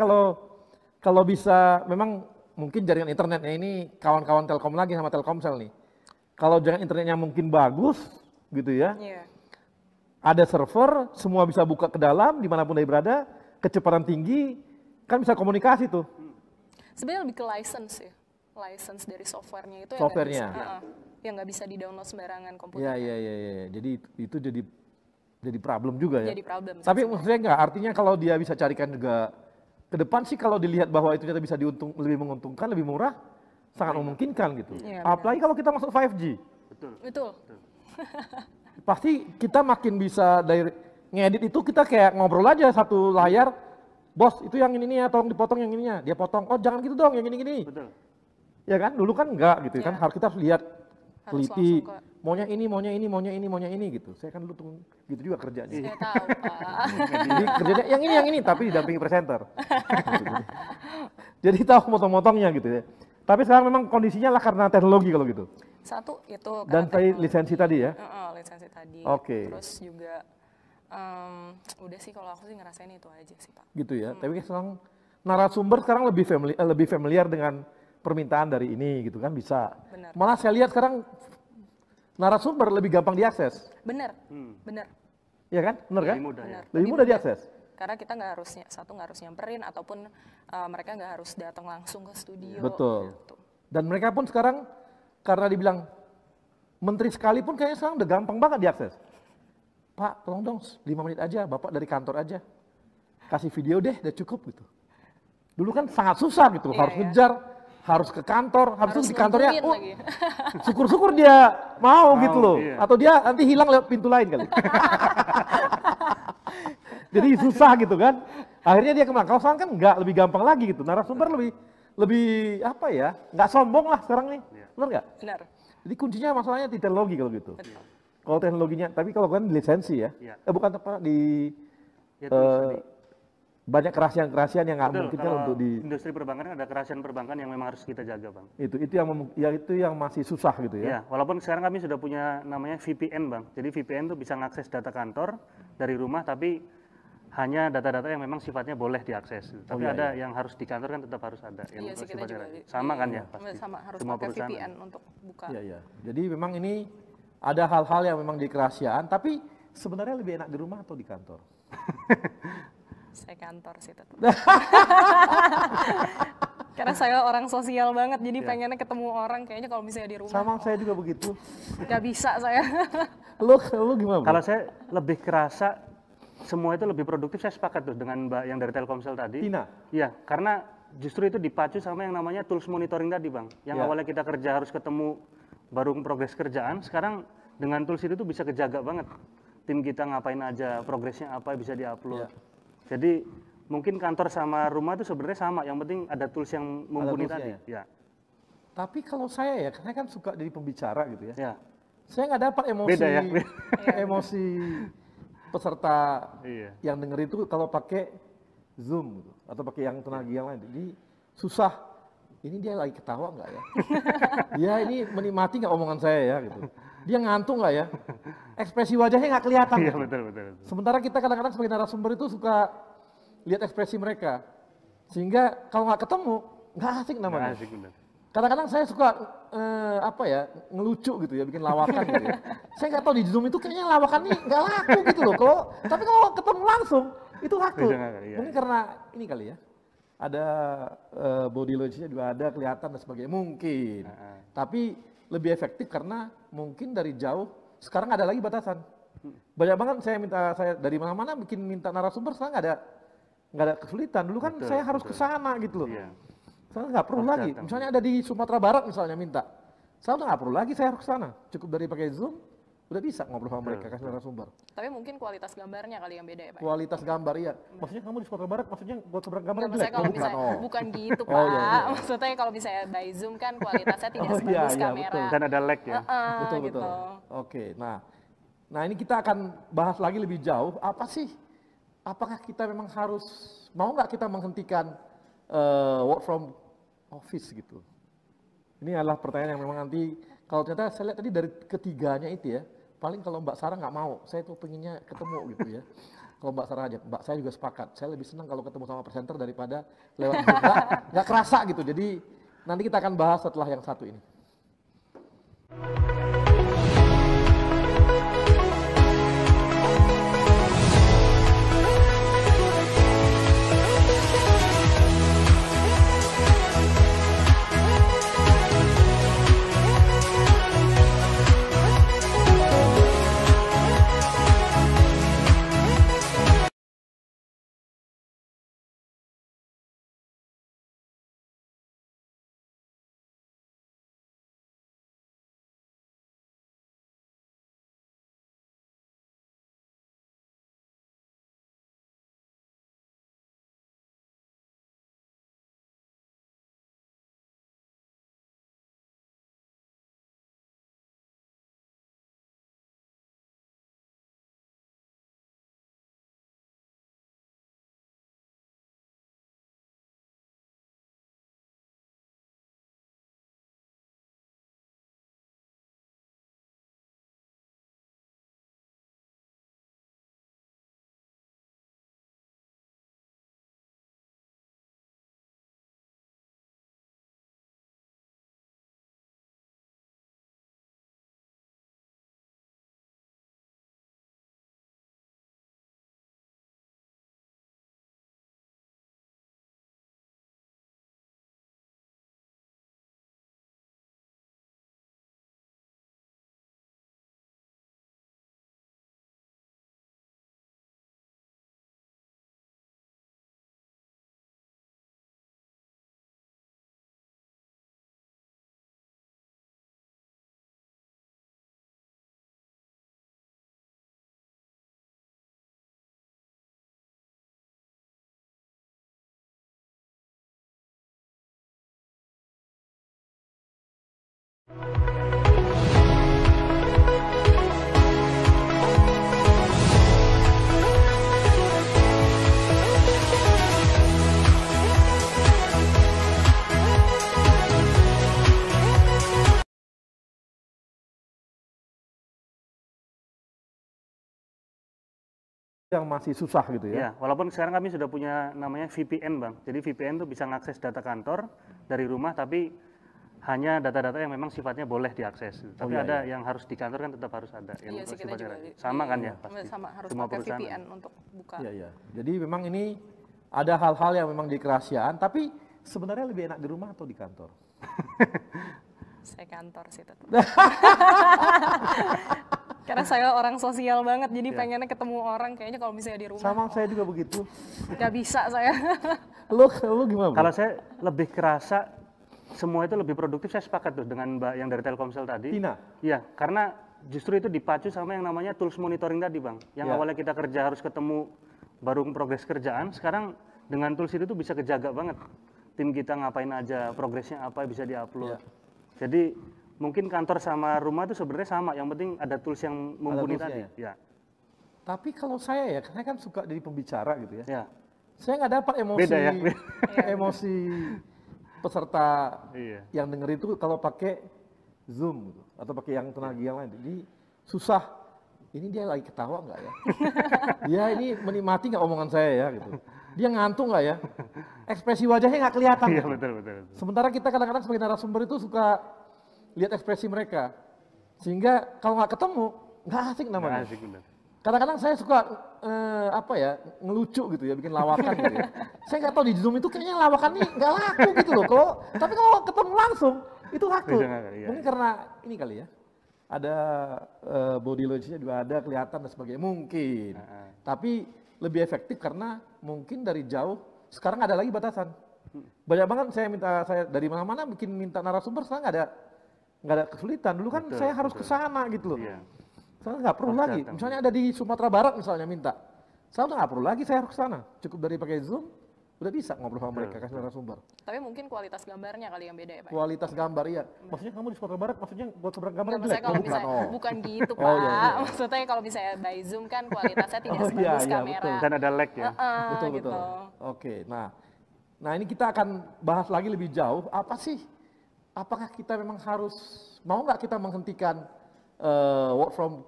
kalau bisa, memang mungkin jaringan internetnya ini kawan-kawan Telkom lagi sama Telkomsel nih. Kalau jaringan internetnya mungkin bagus gitu ya. Ada server, semua bisa buka ke dalam dimanapun dia berada, kecepatan tinggi, kan bisa komunikasi tuh. Sebenarnya lebih ke license ya. License dari softwarenya itu yang nggak bisa di-download sembarangan komputer. Iya. Jadi itu jadi problem juga ya. Jadi problem. Tapi maksudnya nggak, artinya kalau dia bisa carikan juga ke depan sih, kalau dilihat bahwa itu ternyata bisa lebih menguntungkan, lebih murah, sangat memungkinkan gitu. Apalagi kalau kita masuk 5G. Betul. Pasti kita makin bisa dari ngedit itu, kita kayak ngobrol aja satu layar. Bos, itu yang ini ya, tolong dipotong yang ininya. Dia potong, jangan gitu dong, yang ini. Betul. Ya kan, dulu kan enggak gitu kan, kita harus lihat, teliti, maunya ini gitu. Saya kan dulu gitu juga kerjanya. Saya tahu Pak. Jadi kerjanya yang ini, tapi didampingi presenter. Jadi tahu motong-motongnya gitu ya. Tapi sekarang memang kondisinya lah karena teknologi kalau gitu. Satu itu. Dan tadi lisensi tadi ya? Lisensi tadi. Terus juga, udah sih kalau aku sih ngerasain itu aja sih Pak. Gitu ya, tapi sekarang narasumber sekarang lebih familiar dengan permintaan dari ini gitu kan, bisa. Bener. Malah saya lihat sekarang narasumber lebih gampang diakses. Bener. Iya kan? Bener kan? Lebih mudah diakses. Karena kita nggak harus nyamperin, ataupun mereka nggak harus datang langsung ke studio. Betul. Gitu. Dan mereka pun sekarang karena dibilang menteri sekalipun kayaknya sekarang udah gampang banget diakses. Pak, tolong dong 5 menit aja, Bapak dari kantor aja. Kasih video deh, udah cukup gitu. Dulu kan sangat susah gitu, harus ngejar, harus ke kantor, harus di kantornya, syukur-syukur dia mau gitu loh. Atau dia nanti hilang lewat pintu lain kali. Jadi susah gitu kan. Akhirnya dia kemana? Kalau sekarang kan enggak, lebih gampang lagi gitu. Narasumber lebih apa ya, nggak sombong lah sekarang nih. Benar nggak? Benar. Jadi kuncinya masalahnya di teknologi kalau gitu. Kalau teknologinya, tapi kalau kan di lisensi ya. Bukan apa, di banyak kerahasiaan-kerahasiaan yang nggak Betul, mungkin kan kalau untuk di industri perbankan ada kerahasiaan perbankan yang memang harus kita jaga, Bang. itu yang masih susah gitu ya. Ya, walaupun sekarang kami sudah punya namanya VPN, Bang. Jadi VPN itu bisa mengakses data kantor dari rumah, tapi hanya data-data yang memang sifatnya boleh diakses. Tapi ada yang harus di kantor kan tetap harus ada. Yang Iya sih, kita juga sama kan ya pasti. Sama harus Semua pakai perusahaan VPN untuk buka. Iya. Jadi memang ini ada hal-hal yang memang di kerahasiaan, tapi sebenarnya lebih enak di rumah atau di kantor? Saya kantor sih tetap. Karena saya orang sosial banget, jadi pengennya ketemu orang kayaknya kalau misalnya di rumah. Sama saya juga begitu. Gak bisa saya. Lu gimana? Kalau saya lebih kerasa semua itu lebih produktif, saya sepakat tuh dengan Mbak yang dari Telkomsel tadi. Tina? Iya, karena justru itu dipacu sama yang namanya tools monitoring tadi, Bang. Yang awalnya kita kerja harus ketemu baru progres kerjaan, sekarang dengan tools itu tuh bisa kejaga banget. Tim kita ngapain aja, progresnya apa bisa diupload. Jadi mungkin kantor sama rumah itu sebenarnya sama, yang penting ada tools yang mumpuni tadi. Ya. Tapi kalau saya ya, karena kan suka jadi pembicara gitu ya. Ya. Saya nggak dapat emosi, Beda ya? emosi peserta yang denger itu kalau pakai Zoom gitu, atau pakai yang tenaga yang lain. Jadi susah. Ini dia lagi ketawa nggak ya? Dia ini menikmati nggak omongan saya ya gitu. Dia ngantuk nggak ya? Ekspresi wajahnya nggak kelihatan. Iya, gitu. betul. Sementara kita kadang-kadang sebagai narasumber itu suka lihat ekspresi mereka. Sehingga kalau nggak ketemu, nggak asik namanya. Nggak asik, benar. Kadang-kadang saya suka ngelucu gitu ya, bikin lawakan gitu ya. Saya nggak tahu di Zoom itu kayaknya lawakan ini nggak laku gitu loh. Tapi kalau ketemu langsung itu laku. Mungkin karena ini kali ya. Ada body language-nya juga ada, kelihatan dan sebagainya. Mungkin. Tapi lebih efektif karena mungkin dari jauh, sekarang ada lagi batasan. Banyak banget saya dari mana-mana minta narasumber, sekarang nggak ada kesulitan. Dulu kan saya harus ke sana gitu loh. Sekarang nggak perlu lagi. Misalnya ada di Sumatera Barat misalnya minta. Saya udah nggak perlu lagi saya harus ke sana. Cukup dari pakai Zoom, udah bisa ngobrol sama mereka, kasih narasumber. Tapi mungkin kualitas gambarnya kali yang beda ya, Pak? Kualitas gambar, iya. Maksudnya kamu di Sumatera Barat, maksudnya kualitas gambar jelek? Maksudnya kalau misalnya, bukan gitu, Pak. Iya. Maksudnya kalau misalnya by Zoom kan kualitasnya tidak sebagus kamera. Betul. Dan ada lag ya? Betul. Gitu. Oke, nah ini kita akan bahas lagi lebih jauh, apakah kita memang mau nggak kita menghentikan work from office gitu? Ini adalah pertanyaan yang memang nanti, kalau ternyata saya lihat tadi dari ketiganya itu ya, paling kalau Mbak Sarah nggak mau, saya tuh pengennya ketemu gitu ya. Kalau Mbak Sarah aja, Mbak saya juga sepakat, saya lebih senang kalau ketemu sama presenter daripada lewat Zoom. Nggak kerasa gitu, jadi nanti kita akan bahas setelah yang satu ini. yang masih susah gitu ya. Ya, walaupun sekarang kami sudah punya namanya VPN, Bang. Jadi VPN tuh bisa mengakses data kantor dari rumah, tapi hanya data-data yang memang sifatnya boleh diakses. Tapi ada yang harus di kantor kan tetap harus ada. Iya sih, kita juga sama kan ya pasti. Sama harus Semua pakai perusahaan. VPN untuk buka. Iya, iya. Jadi memang ini ada hal-hal yang memang di kerahasiaan, tapi sebenarnya lebih enak di rumah atau di kantor? Saya kantor sih tetap. Karena saya orang sosial banget, jadi pengennya ketemu orang kayaknya kalau misalnya di rumah. Sama saya juga begitu. Gak bisa saya. Lu gimana? Kalau saya lebih kerasa semua itu lebih produktif, saya sepakat tuh dengan Mbak yang dari Telkomsel tadi. Tina? Iya, karena justru itu dipacu sama yang namanya tools monitoring tadi, Bang. Yang awalnya kita kerja harus ketemu baru progres kerjaan, sekarang dengan tools itu tuh bisa kejaga banget. Tim kita ngapain aja, progresnya apa bisa diupload. Jadi mungkin kantor sama rumah itu sebenarnya sama, yang penting ada tools yang mumpuni tadi. Ya. Tapi kalau saya ya, saya kan suka jadi pembicara gitu ya. Ya. Saya nggak dapat emosi, Beda ya? emosi peserta yang dengerin itu kalau pakai Zoom gitu, atau pakai yang tenaga yang lain. Jadi susah. Ini dia lagi ketawa nggak ya? Dia ini menikmati nggak omongan saya ya gitu. Dia ngantuk nggak ya? Ekspresi wajahnya nggak kelihatan. Iya, gitu. betul. Sementara kita kadang-kadang sebagai narasumber itu suka lihat ekspresi mereka. Sehingga kalau nggak ketemu, nggak asik namanya. Nggak asik, benar. Kadang-kadang saya suka ngelucu gitu ya, bikin lawakan gitu ya. Saya nggak tahu di Zoom itu kayaknya lawakan ini nggak laku gitu loh. Tapi kalau ketemu langsung itu laku. Mungkin karena ini kali ya. Ada body language-nya juga ada, kelihatan dan sebagainya. Mungkin. Tapi lebih efektif karena mungkin dari jauh, sekarang ada lagi batasan. Banyak banget saya dari mana-mana minta narasumber, sekarang nggak ada kesulitan. Dulu kan saya harus ke sana gitu loh. Sekarang nggak perlu lagi. Misalnya ada di Sumatera Barat misalnya minta. Saya udah nggak perlu lagi, saya harus ke sana. Cukup dari pakai Zoom, udah bisa ngobrol sama mereka, kasih narasumber. Tapi mungkin kualitas gambarnya kali yang beda ya Pak? Kualitas gambar, iya. Maksudnya kamu di Sumatera Barat, maksudnya buat gambar jelek? Kalau misalnya, bukan gitu Pak. Iya. Maksudnya kalau misalnya by Zoom kan kualitasnya tidak sebagus kamera. Betul. Dan ada lag ya? Betul. Gitu. Oke, nah ini kita akan bahas lagi lebih jauh, apa sih, apakah kita memang mau nggak kita menghentikan work from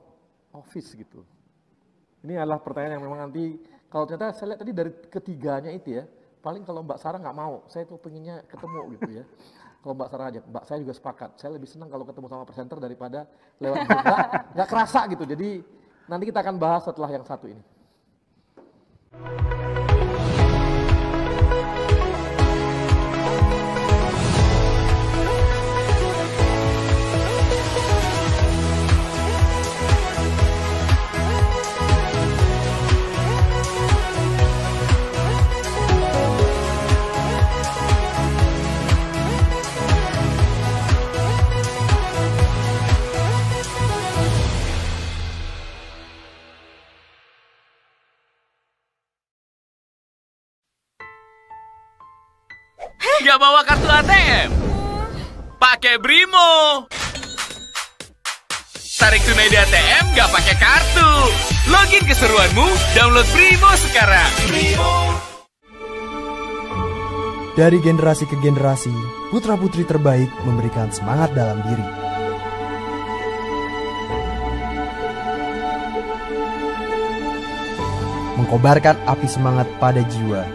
office gitu? Ini adalah pertanyaan yang memang nanti, kalau ternyata saya lihat tadi dari ketiganya itu ya, paling kalau Mbak Sarah nggak mau, saya tuh pengennya ketemu gitu ya. Kalau Mbak Sarah aja, Mbak saya juga sepakat, saya lebih senang kalau ketemu sama presenter daripada lewat Zoom. Nggak kerasa gitu, jadi nanti kita akan bahas setelah yang satu ini. Nggak bawa kartu ATM? Pakai Brimo. Tarik tunai di ATM nggak pakai kartu. Login keseruanmu, download Brimo sekarang. Dari generasi ke generasi, putra-putri terbaik memberikan semangat dalam diri. Mengkobarkan api semangat pada jiwa.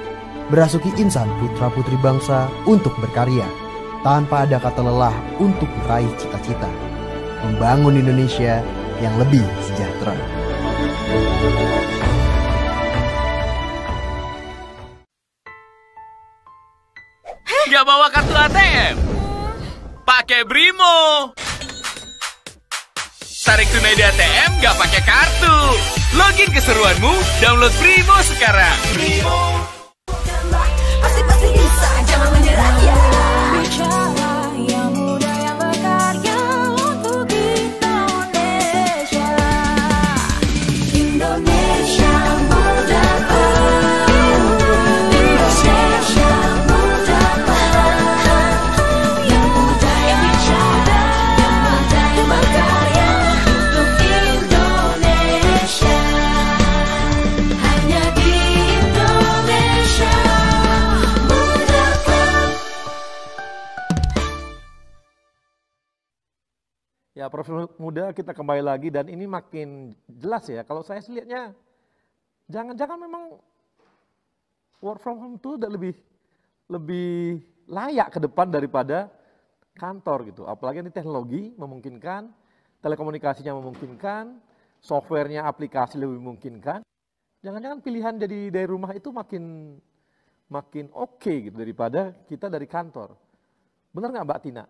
Berasuki insan putra-putri bangsa untuk berkarya, tanpa ada kata lelah untuk meraih cita-cita, membangun Indonesia yang lebih sejahtera. Nggak bawa kartu ATM? Pakai Brimo. Tarik tunai di ATM nggak pakai kartu. Login keseruanmu, download Brimo sekarang. Pasti bisa, jangan menyerah ya. Bicara yang muda yang berkarya untuk Indonesia. Indonesia muda, Indonesia muda, yang muda yang bicara, yang muda yang berkarya untuk Indonesia. Hanya di Indonesia. Ya, Profil Muda kita kembali lagi dan ini makin jelas ya. Kalau saya sih lihatnya Jangan-jangan memang work from home itu udah lebih layak ke depan daripada kantor gitu. Apalagi ini teknologi memungkinkan, telekomunikasinya memungkinkan, softwarenya aplikasi lebih memungkinkan. Jangan-jangan pilihan jadi dari rumah itu makin oke gitu daripada kita dari kantor. Benar nggak Mbak Tina?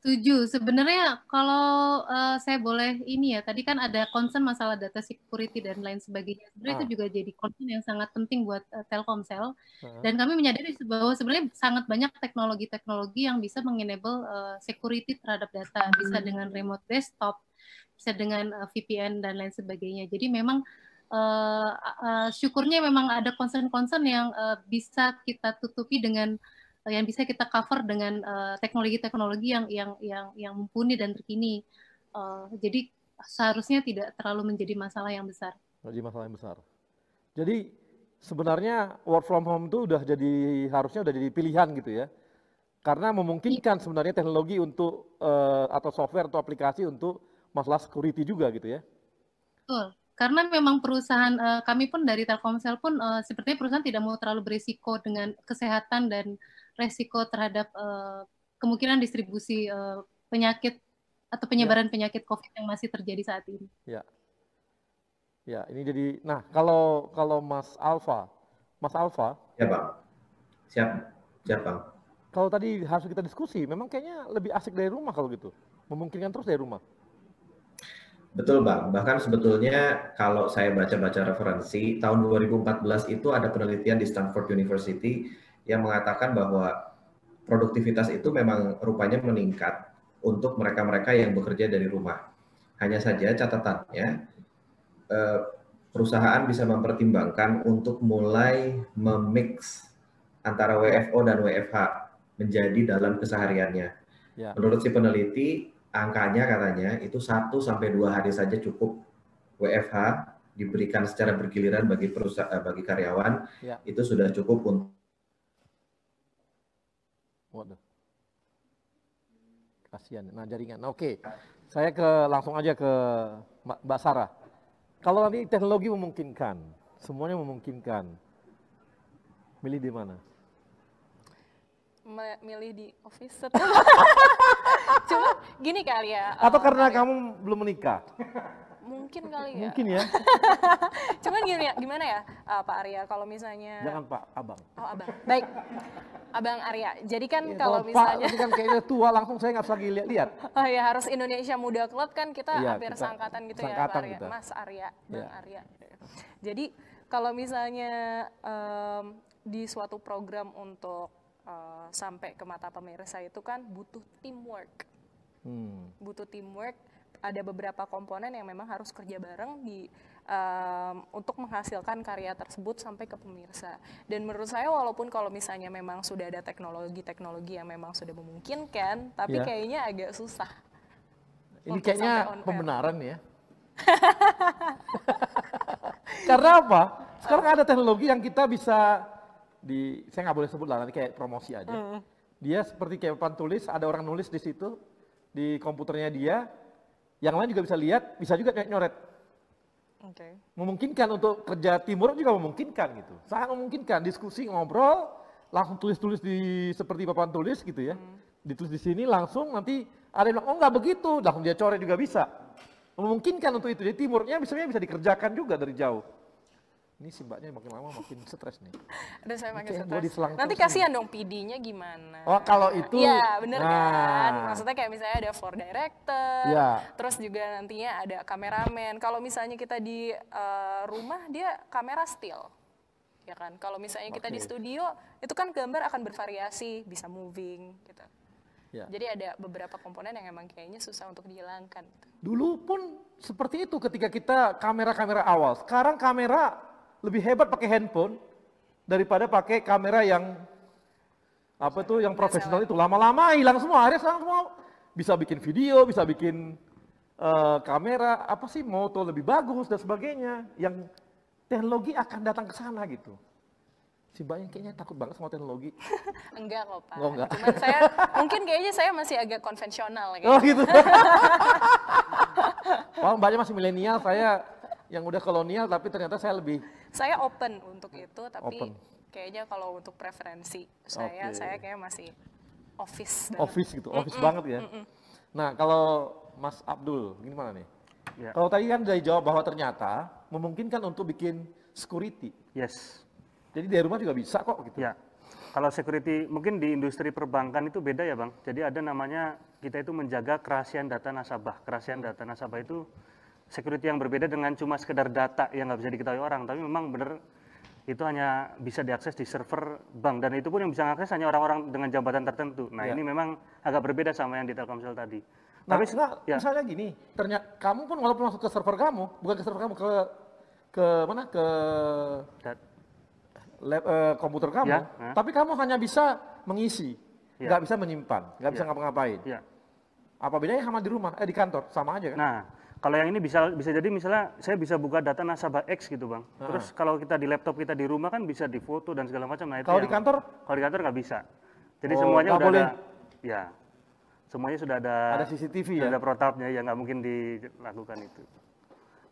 Setuju. Sebenarnya kalau saya boleh ini ya, tadi kan ada concern masalah data security dan lain sebagainya. Sebenarnya itu juga jadi concern yang sangat penting buat Telkomsel. Dan kami menyadari bahwa sebenarnya sangat banyak teknologi-teknologi yang bisa mengenable security terhadap data. Bisa dengan remote desktop, bisa dengan VPN dan lain sebagainya. Jadi memang syukurnya memang ada concern-concern yang bisa kita tutupi dengan yang bisa kita cover dengan teknologi-teknologi yang mumpuni dan terkini. Jadi seharusnya tidak terlalu menjadi masalah yang besar. Menjadi masalah yang besar. Jadi sebenarnya work from home itu harusnya udah jadi pilihan gitu ya. Karena memungkinkan sebenarnya teknologi untuk atau software atau aplikasi untuk masalah security juga gitu ya. Betul. Karena memang perusahaan kami pun dari Telkomsel pun sepertinya perusahaan tidak mau terlalu berisiko dengan kesehatan dan resiko terhadap kemungkinan distribusi penyakit atau penyebaran penyakit COVID yang masih terjadi saat ini. Ya, ya ini jadi. Nah kalau Mas Alfa. Ya Bang, siap Bang. Kalau tadi harus kita diskusi, memang kayaknya lebih asik dari rumah kalau gitu, memungkinkan terus dari rumah. Betul Bang, bahkan sebetulnya kalau saya baca-baca referensi, tahun 2014 itu ada penelitian di Stanford University yang mengatakan bahwa produktivitas itu memang rupanya meningkat untuk mereka-mereka yang bekerja dari rumah. Hanya saja catatannya, perusahaan bisa mempertimbangkan untuk mulai memix antara WFO dan WFH menjadi dalam kesehariannya. Ya. Menurut si peneliti, angkanya katanya itu 1-2 hari saja cukup WFH diberikan secara bergiliran bagi bagi karyawan, ya. Itu sudah cukup untuk. Waduh, kasihan. Nah jaringan. Oke, saya langsung aja ke Mbak Sarah. Kalau nanti teknologi memungkinkan, semuanya memungkinkan, milih di mana? Milih di office. Cuma gini kali ya. Atau karena kamu belum menikah? Mungkin kali ya. Mungkin ya. Cuman gimana ya Pak Arya kalau misalnya. Jangan Pak, Abang. Oh Abang. Baik. Abang Arya. Jadi kan ya, kalau misalnya. Pak, kan kayaknya tua langsung saya nggak bisa lagi lihat. Oh ya harus Indonesia Muda Club kan kita hampir sangkatan gitu ya Pak Arya. Kita. Mas Arya, Bang Arya. Jadi kalau misalnya di suatu program untuk sampai ke mata pemirsa itu kan butuh teamwork. Butuh teamwork, ada beberapa komponen yang memang harus kerja bareng untuk menghasilkan karya tersebut sampai ke pemirsa. Dan menurut saya walaupun kalau misalnya memang sudah ada teknologi yang memang sudah memungkinkan, tapi kayaknya agak susah. Ini kayaknya pembenaran ya. Karena apa? Sekarang ada teknologi yang kita bisa saya nggak boleh sebut lah, nanti kayak promosi aja. Dia seperti kayak papan tulis, ada orang nulis di situ, di komputernya dia, yang lain juga bisa lihat, bisa juga kayak nyoret. Memungkinkan untuk kerja timur juga memungkinkan gitu. Sangat memungkinkan, diskusi, ngobrol, langsung tulis-tulis seperti papan tulis gitu ya. Ditulis di sini langsung nanti ada yang bilang, oh nggak begitu, langsung dia coret juga bisa. Memungkinkan untuk itu, jadi timurnya bisa dikerjakan juga dari jauh. Ini si mbaknya makin lama makin stres nih. Aduh saya makin stres. Nanti kasihan dong PD-nya gimana. Oh kalau itu. Iya bener kan. Maksudnya kayak misalnya ada floor director. Terus juga nantinya ada kameramen. Kalau misalnya kita di rumah dia kamera still. Ya kan. Kalau misalnya kita di studio itu kan gambar akan bervariasi. Bisa moving gitu. Jadi ada beberapa komponen yang emang kayaknya susah untuk dihilangkan. Dulu pun seperti itu ketika kita kamera-kamera awal. Sekarang kamera lebih hebat pakai handphone daripada pakai kamera yang yang profesional itu. Lama-lama hilang semua. Akhirnya sekarang semua bisa bikin video, bisa bikin kamera, moto lebih bagus dan sebagainya. Yang teknologi akan datang ke sana gitu. Si Mbaknya kayaknya takut banget sama teknologi. Enggak kok Pak. Oh, enggak. Mungkin kayaknya saya masih agak konvensional. Oh gitu. Wah Mbaknya masih milenial, saya yang udah kolonial tapi ternyata saya lebih Saya open untuk itu, tapi Open. kayaknya kalau untuk preferensi saya kayak masih office. office gitu, office banget ya. Nah, kalau Mas Abdul, gimana nih? Ya. Kalau tadi kan dari jawab bahwa ternyata memungkinkan untuk bikin security. Yes. Jadi dari rumah juga bisa kok gitu. Ya. Kalau security, mungkin di industri perbankan itu beda ya Bang. Jadi ada namanya, kita itu menjaga kerahasiaan data nasabah. Kerahasiaan data nasabah itu security yang berbeda dengan cuma sekedar data yang nggak bisa diketahui orang. Tapi memang benar itu hanya bisa diakses di server bank. Dan itu pun yang bisa mengakses hanya orang-orang dengan jabatan tertentu. Nah ini memang agak berbeda sama yang di Telkomsel tadi. Nah, Tapi misalnya gini, ternyata kamu pun walaupun masuk ke server kamu, bukan ke server kamu, ke mana? Ke komputer kamu, tapi kamu hanya bisa mengisi, nggak bisa menyimpan, nggak bisa ngapa-ngapain. Apa bedanya sama di rumah, di kantor, sama aja kan? Nah, kalau yang ini bisa jadi misalnya saya bisa buka data nasabah X gitu Bang. Terus kalau kita di laptop kita di rumah kan bisa difoto dan segala macam. Nah, itu kalau di kantor? Kalau di kantor nggak bisa. Jadi semuanya udah boleh. ada, semuanya sudah ada CCTV sudah ada protapnya, ya nggak mungkin dilakukan itu.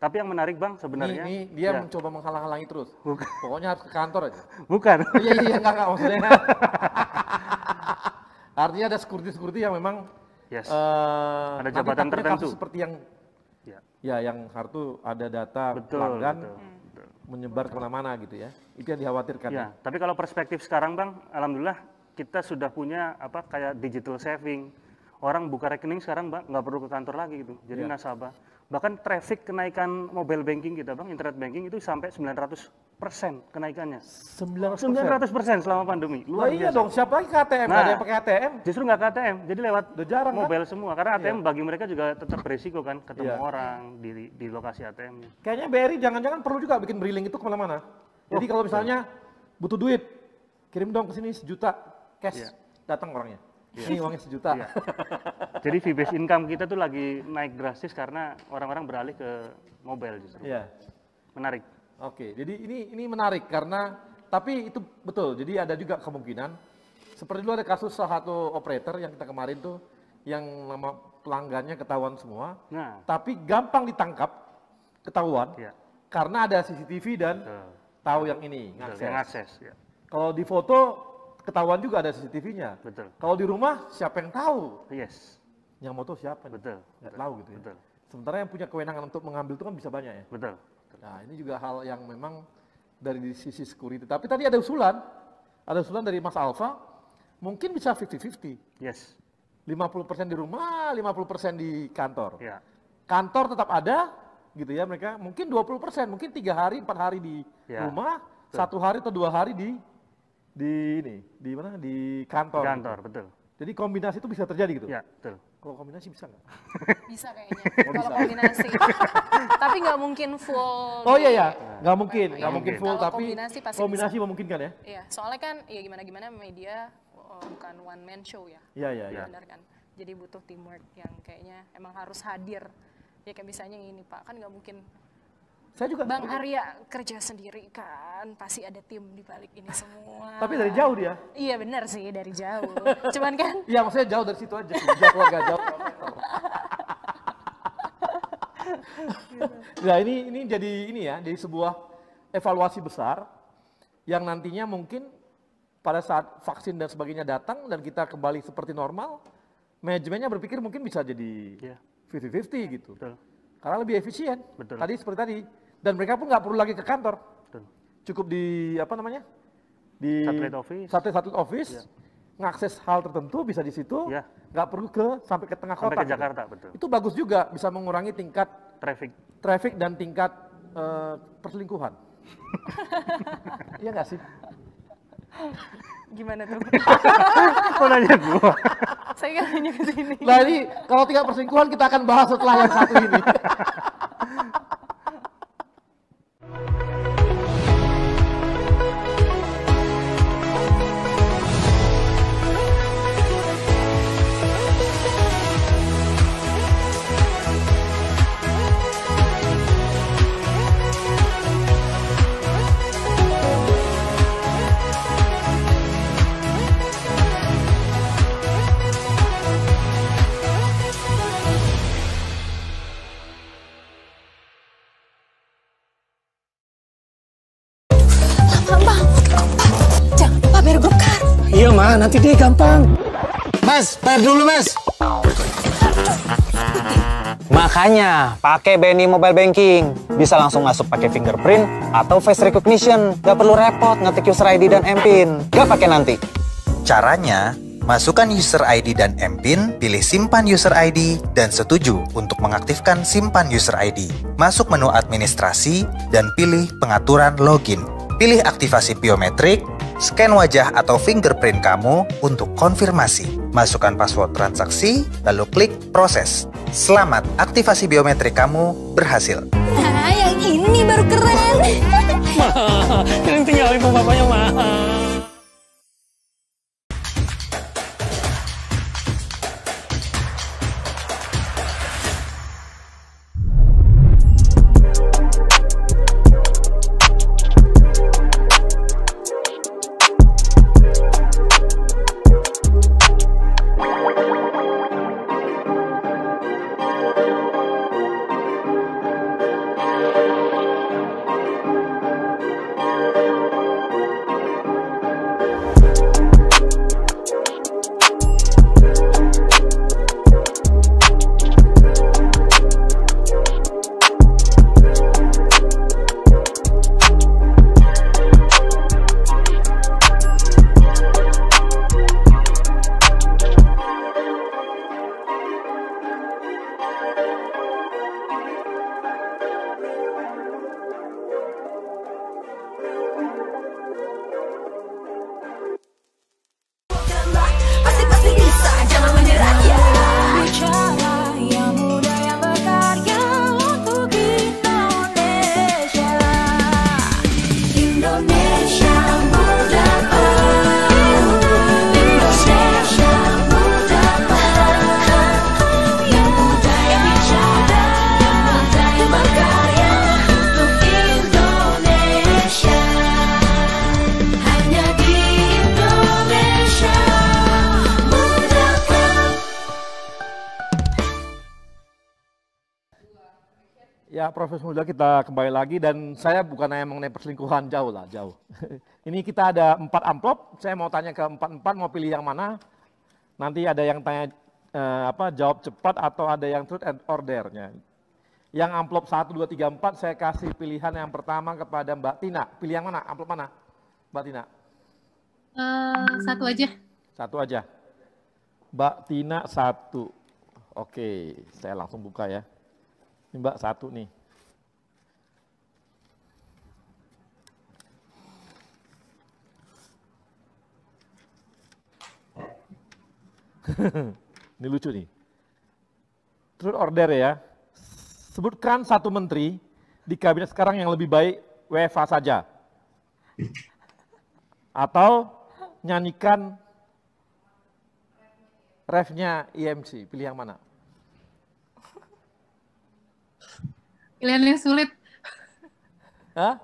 Tapi yang menarik Bang sebenarnya ini dia mencoba menghalang-halangi terus. Pokoknya harus ke kantor aja. Bukan. Iya enggak maksudnya. Artinya ada security yang memang ada jabatan tertentu seperti yang yang kartu ada data pelanggan menyebar kemana-mana gitu ya. Itu yang dikhawatirkan. Ya, tapi kalau perspektif sekarang Bang, alhamdulillah kita sudah punya kayak digital saving. Orang buka rekening sekarang Bang nggak perlu ke kantor lagi gitu. Jadi nasabah. Bahkan traffic kenaikan mobile banking kita Bang, internet banking itu sampai 900% kenaikannya. 900% selama pandemi. Luar biasa. Iya dong, siapa lagi ke ATM? Nggak ada yang pakai ATM? Justru nggak ke ATM, jadi lewat mobile kan? semua. Karena ATM bagi mereka juga tetap berisiko kan, ketemu orang di lokasi ATM-nya. Kayaknya BRI jangan-jangan perlu juga bikin briling itu kemana-mana. Jadi kalau misalnya butuh duit, kirim dong ke sini 1 juta cash, datang orangnya. Ini uangnya 1 juta. Jadi fee-based income kita tuh lagi naik drastis karena orang-orang beralih ke mobile justru. Menarik. Oke, jadi ini menarik karena tapi itu betul. Jadi ada juga kemungkinan seperti dulu ada kasus salah satu operator yang kita kemarin tuh yang nama pelanggannya ketahuan semua. Tapi gampang ditangkap, ketahuan. Karena ada CCTV dan tahu yang ini ngakses. Kalau di foto ketahuan juga ada CCTV-nya. Betul. Kalau di rumah siapa yang tahu? Yes. Yang moto siapa? Betul. Nggak tahu gitu ya. Betul. Sementara yang punya kewenangan untuk mengambil itu kan bisa banyak ya. Betul. Nah ini juga hal yang memang dari sisi security. Tapi tadi ada usulan dari Mas Alfa, mungkin bisa 50-50. Yes. 50% di rumah, 50% di kantor. Ya. Kantor tetap ada, gitu ya mereka. Mungkin 20%, mungkin 3 hari, 4 hari di rumah, 1 hari atau 2 hari di mana? Di kantor. Di kantor, gitu. Betul. Jadi kombinasi itu bisa terjadi gitu? Ya, betul. Kalau kombinasi bisa nggak? Bisa kayaknya, kalau kombinasi. Tapi nggak mungkin full. Oh iya, nggak mungkin full, kalau tapi kombinasi memungkinkan ya? Iya, soalnya kan ya gimana-gimana media bukan one man show ya. Iya. Benar kan? Jadi butuh teamwork yang kayaknya emang harus hadir. Ya kayak misalnya ini Pak, kan nggak mungkin saya juga Bang Arya kerja sendiri kan, pasti ada tim di balik ini semua. Tapi dari jauh dia. Iya benar sih, dari jauh. Cuman kan? Iya maksudnya jauh dari situ aja, jauh keluarga jauh. Nah ini jadi sebuah evaluasi besar yang nantinya mungkin pada saat vaksin dan sebagainya datang dan kita kembali seperti normal, manajemennya berpikir mungkin bisa jadi 50-50 gitu. Betul. Karena lebih efisien. Betul. Tadi seperti tadi. Dan mereka pun nggak perlu lagi ke kantor. Betul. Cukup di di satellite office. Ngakses hal tertentu bisa di situ. Nggak perlu sampai ke tengah kota. Sampai ke Jakarta, betul. Itu bagus juga, bisa mengurangi tingkat traffic dan tingkat perselingkuhan. Iya nggak sih? Gimana tuh? Kok nanya gua? Saya kan hanya ke sini. Nah ini kalau tingkat perselingkuhan kita akan bahas setelah yang satu ini. Ah, nanti deh gampang. Mas, bayar dulu, Mas. Makanya pakai BNI Mobile Banking. Bisa langsung masuk pakai fingerprint atau face recognition. Gak perlu repot ngetik user ID dan MPIN. Gak pakai nanti. Caranya, masukkan user ID dan MPIN, pilih simpan user ID, dan setuju untuk mengaktifkan simpan user ID. Masuk menu administrasi dan pilih pengaturan login. Pilih aktivasi biometrik, scan wajah atau fingerprint kamu untuk konfirmasi. Masukkan password transaksi, lalu klik proses. Selamat, aktivasi biometrik kamu berhasil. Nah, yang ini baru keren. Yang tinggalin bapaknya, Ma. Pasti bisa, jangan menyerah ya. Bicara yang muda yang berkarya untuk Indonesia. Indonesia muda, Indonesia muda, yang muda yang bicara, yang muda yang berkarya untuk Indonesia. Hanya di Indonesia. Ya, Profesor Muda, kita kembali lagi dan saya bukan hanya mengenai perselingkuhan, jauh lah, jauh. Ini kita ada 4 amplop, saya mau tanya ke 4 mau pilih yang mana. Nanti ada yang tanya jawab cepat atau ada yang truth and ordernya. Yang amplop 1, 2, 3, 4 saya kasih pilihan yang pertama kepada Mbak Tina. Pilih yang mana? Amplop mana? Mbak Tina. Satu aja. Satu aja. Mbak Tina 1. Oke, saya langsung buka ya. Ini Mbak 1 nih. Ini lucu nih. Truth order ya. Sebutkan 1 menteri di kabinet sekarang yang lebih baik WFH saja. Atau nyanyikan refnya IMC. Pilih yang mana? Pilihan yang sulit. Hah?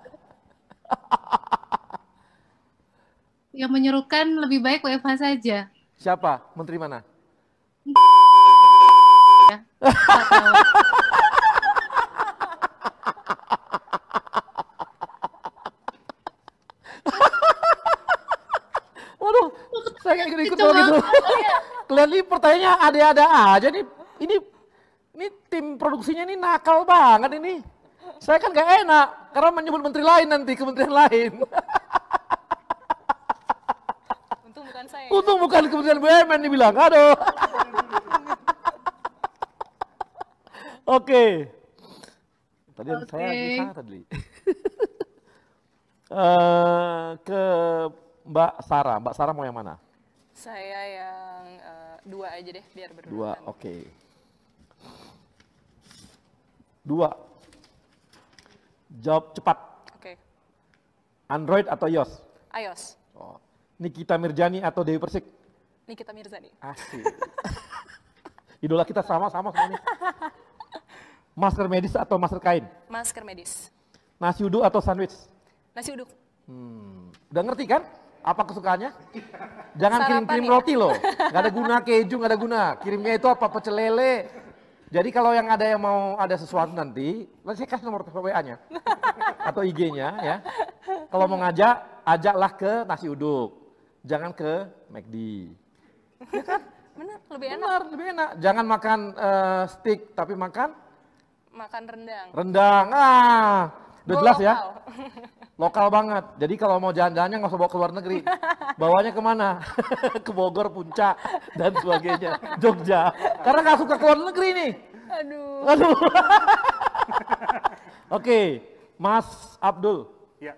Yang menyerukan lebih baik WFH saja. Siapa? Menteri mana? Ya, nggak tahu. Waduh, saya nggak ikut-ikut gitu. Kalian ini pertanyaannya ada-ada aja nih. Ini tim produksinya ini nakal banget ini. Saya kan gak enak karena menyebut menteri lain nanti, kementerian lain. Untung bukan saya. Untung bukan Kementerian BUMN dibilang, aduh. Oke. Tadi saya di sana tadi. Ke Mbak Sarah. Mbak Sarah mau yang mana? Saya yang 2 aja deh, biar berdua. 2, oke. 2. Jawab cepat. Oke. Android atau iOS? iOS. Oh. Nikita Mirzani atau Dewi Persik? Nikita Mirzani. Asik. Idola kita sama-sama semuanya. Masker medis atau masker kain? Masker medis. Nasi uduk atau sandwich? Nasi uduk. Udah ngerti kan? Apa kesukaannya? Jangan Sarapan kirim-kirim ya? roti loh. Gak ada guna keju, gak ada guna. Kirimnya itu apa? Pecel lele. Jadi kalau yang mau ada sesuatu nanti saya kasih nomor WA-nya atau IG-nya ya. Kalau mau ngajak, ajaklah ke nasi uduk. Jangan ke McD. Ya kan? Bener, lebih enak. Benar, lebih enak. Jangan makan steak, tapi makan rendang. Rendang. Udah jelas ya? Lokal banget. Jadi kalau mau jalan-jalannya nggak usah bawa ke luar negeri. Bawanya kemana? Ke Bogor, Puncak, dan sebagainya. Jogja. Karena nggak suka ke luar negeri nih. Aduh. Oke, Mas Abdul. Ya.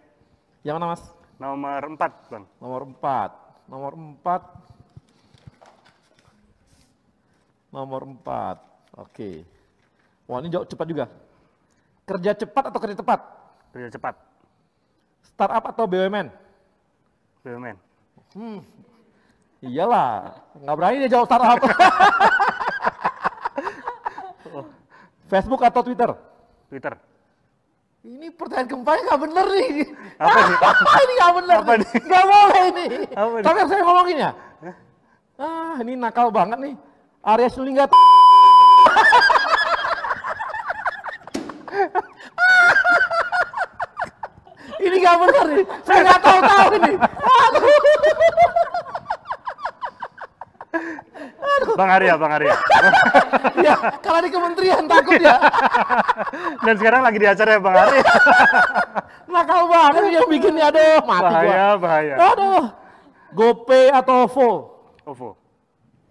Yang mana Mas? Nomor 4, Bang. Nomor 4. Nomor 4. Oke. Wah, ini jauh cepat juga. Kerja cepat atau kerja tepat? Kerja cepat. Startup atau BUMN? BUMN. Iyalah, nggak berani dia jawab startup. Facebook atau Twitter? Twitter. Ini pertanyaan keempatnya nggak bener nih. Apa nih? Ini nggak bener. Nggak boleh ini. Tapi yang saya ngomongin ya. Ini nakal banget nih. Arya Sinulinga. Ini nggak bener nih. Saya nggak tahu ini. Bang Arya. Ya, kalau di kementerian takut ya. Dan sekarang lagi di acara ya Bang Arya. Nakal banget yang bikinnya, aduh mati bahaya. Aduh. GoPay atau OVO? OVO.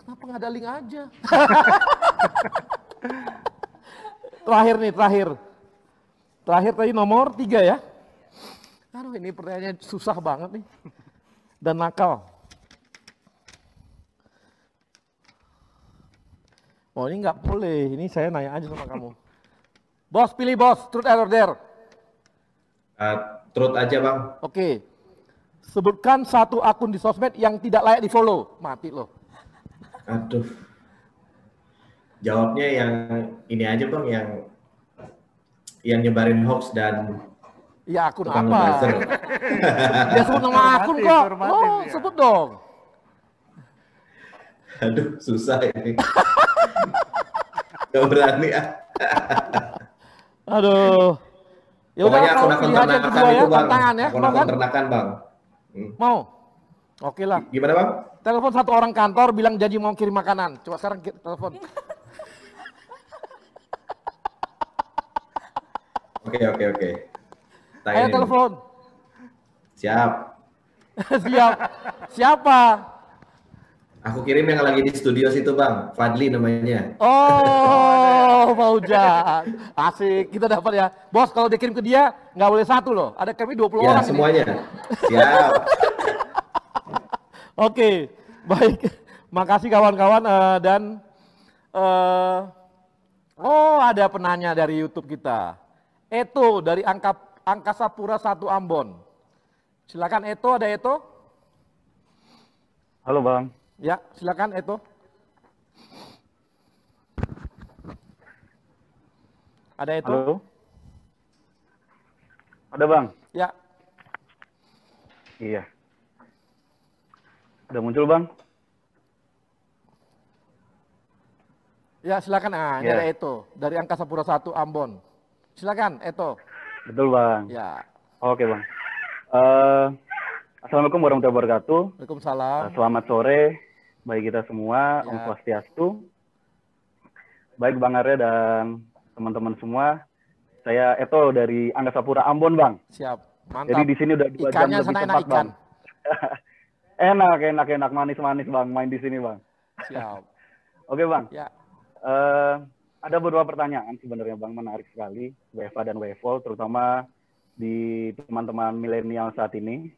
Kenapa nggak ada link aja? Terakhir tadi nomor 3 ya. Aduh, ini pertanyaannya susah banget nih. Dan nakal. Oh, ini nggak boleh. Ini saya nanya aja sama kamu. Bos, pilih bos. Truth or dare? Truth aja, Bang. Oke. Sebutkan satu akun di sosmed yang tidak layak di follow. Mati loh. Aduh. Jawabnya yang ini aja, Bang, yang nyebarin hoax dan ya akun apa? Dia sebut nama akun kok. Oh, sebut dong. Aduh, susah ini. Gak berani ya. Aduh. Ya pokoknya udah, akun ternakan kedua ya, itu, Bang. tantangan ya. Akun ternakan, Bang. Mau? Oke lah. Gimana, Bang? Telepon satu orang kantor bilang janji mau kirim makanan. Coba sekarang telepon. Oke. Ayo telepon. Siap. Siap. Siapa? Aku kirim yang lagi di studio situ, Bang. Fadli namanya. Oh, Fauzan. Asik, kita dapat ya. Bos, kalau dikirim ke dia, nggak boleh satu loh. Ada kami 20 ya, orang. Ya, semuanya. Siap. Oke, baik. Makasih kawan-kawan. Dan ada penanya dari YouTube kita. Eto dari Angkasa Pura 1 Ambon. Silakan Eto, ada Eto? Halo, Bang. Ya, silakan Eto. Ada Eto? Halo. Ada, Bang? Ya. Iya. Udah muncul, Bang? Ya, silakan. Ini ada Eto dari Angkasa Pura 1 Ambon. Silakan, Eto. Betul, Bang. Ya. Oke, Bang. Assalamualaikum warahmatullahi wabarakatuh. Waalaikumsalam. Selamat sore bagi kita semua. Om Swastiastu. Baik Bang Arya dan teman-teman semua. Saya Eto dari Angkasa Pura Ambon, Bang. Siap. Mantap. Jadi di sini udah 2 jam lebih tepat, Bang. Enak, manis-manis, Bang. Main di sini, Bang. Siap. Oke, Bang. Ya. Ada beberapa pertanyaan sebenarnya, Bang, menarik sekali, WFA dan WFO, terutama di teman-teman milenial saat ini.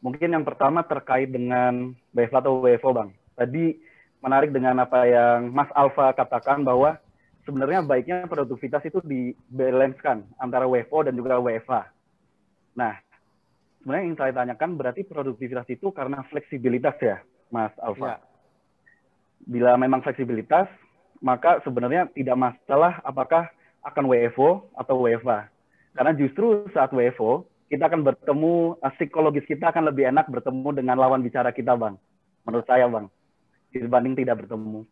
Mungkin yang pertama terkait dengan WFA atau WFO, Bang. Tadi menarik dengan apa yang Mas Alfa katakan bahwa sebenarnya baiknya produktivitas itu dibalancekan antara WFO dan juga WFA. Nah, sebenarnya yang saya tanyakan berarti produktivitas itu karena fleksibilitas ya, Mas Alfa. Ya. Bila memang fleksibilitas, maka sebenarnya tidak masalah apakah akan WFO atau WFA. Karena justru saat WFO, kita akan bertemu, psikologis kita akan lebih enak bertemu dengan lawan bicara kita, Bang. Menurut saya, Bang. Dibanding tidak bertemu.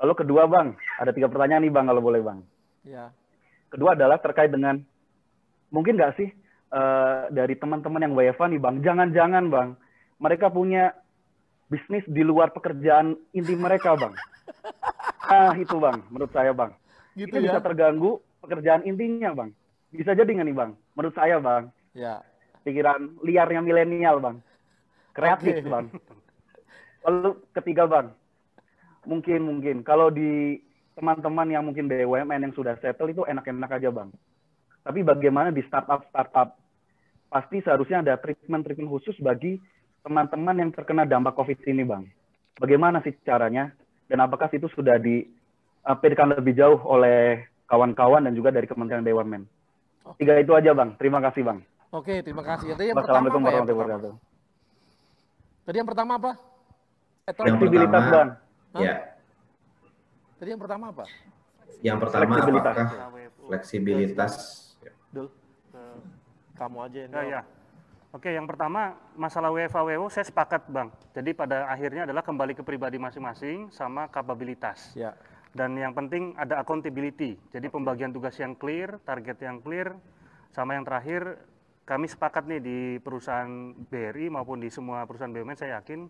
Lalu kedua, Bang, ada 3 pertanyaan nih, Bang, kalau boleh, Bang. Ya. Kedua adalah terkait dengan, mungkin nggak sih dari teman-teman yang WFA nih, Bang, jangan-jangan, Bang, mereka punya bisnis di luar pekerjaan inti mereka, Bang. Nah, itu, Bang, menurut saya, Bang. Gitu Ini ya? bisa terganggu pekerjaan intinya, Bang. Bisa jadi nggak nih, Bang? Menurut saya, Bang. Ya. Pikiran liarnya milenial, Bang. Kreatif, Bang. Lalu ketiga, Bang. Mungkin kalau di teman-teman yang mungkin BUMN yang sudah settle itu enak-enak aja, Bang. Tapi bagaimana di startup? Pasti seharusnya ada treatment khusus bagi teman-teman yang terkena dampak COVID ini, Bang. Bagaimana sih caranya? Dan apakah itu sudah dipikirkan lebih jauh oleh kawan-kawan dan juga dari Kementerian BUMN? Tiga itu aja, Bang. Terima kasih, Bang. Oke, terima kasih. Tadi yang Wassalamualaikum pertama apa ya? warahmatullahi wabarakatuh. Tadi yang pertama apa? Fleksibilitas, Bang. Ya. Tadi yang pertama apa? Yang pertama Fleksibilitas. apakah fleksibilitas? Dul, kamu aja yang Ya. Oke, yang pertama masalah WFH-WO saya sepakat, Bang. Jadi pada akhirnya adalah kembali ke pribadi masing-masing sama kapabilitas. Ya. Dan yang penting ada accountability. Jadi pembagian tugas yang clear, target yang clear, sama yang terakhir kami sepakat nih di perusahaan BRI maupun di semua perusahaan BUMN saya yakin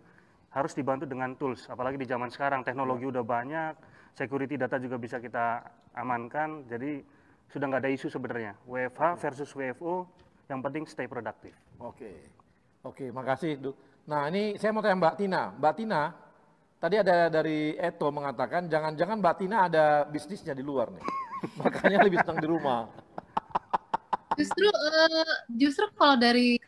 harus dibantu dengan tools. Apalagi di zaman sekarang teknologi udah banyak, security data juga bisa kita amankan. Jadi sudah nggak ada isu sebenarnya. WFH versus WFO, yang penting stay produktif. Oke, makasih, Du. Nah, ini saya mau tanya Mbak Tina. Mbak Tina, tadi ada dari Eto mengatakan jangan-jangan Mbak Tina ada bisnisnya di luar nih. Makanya lebih senang di rumah. Justru kalau dari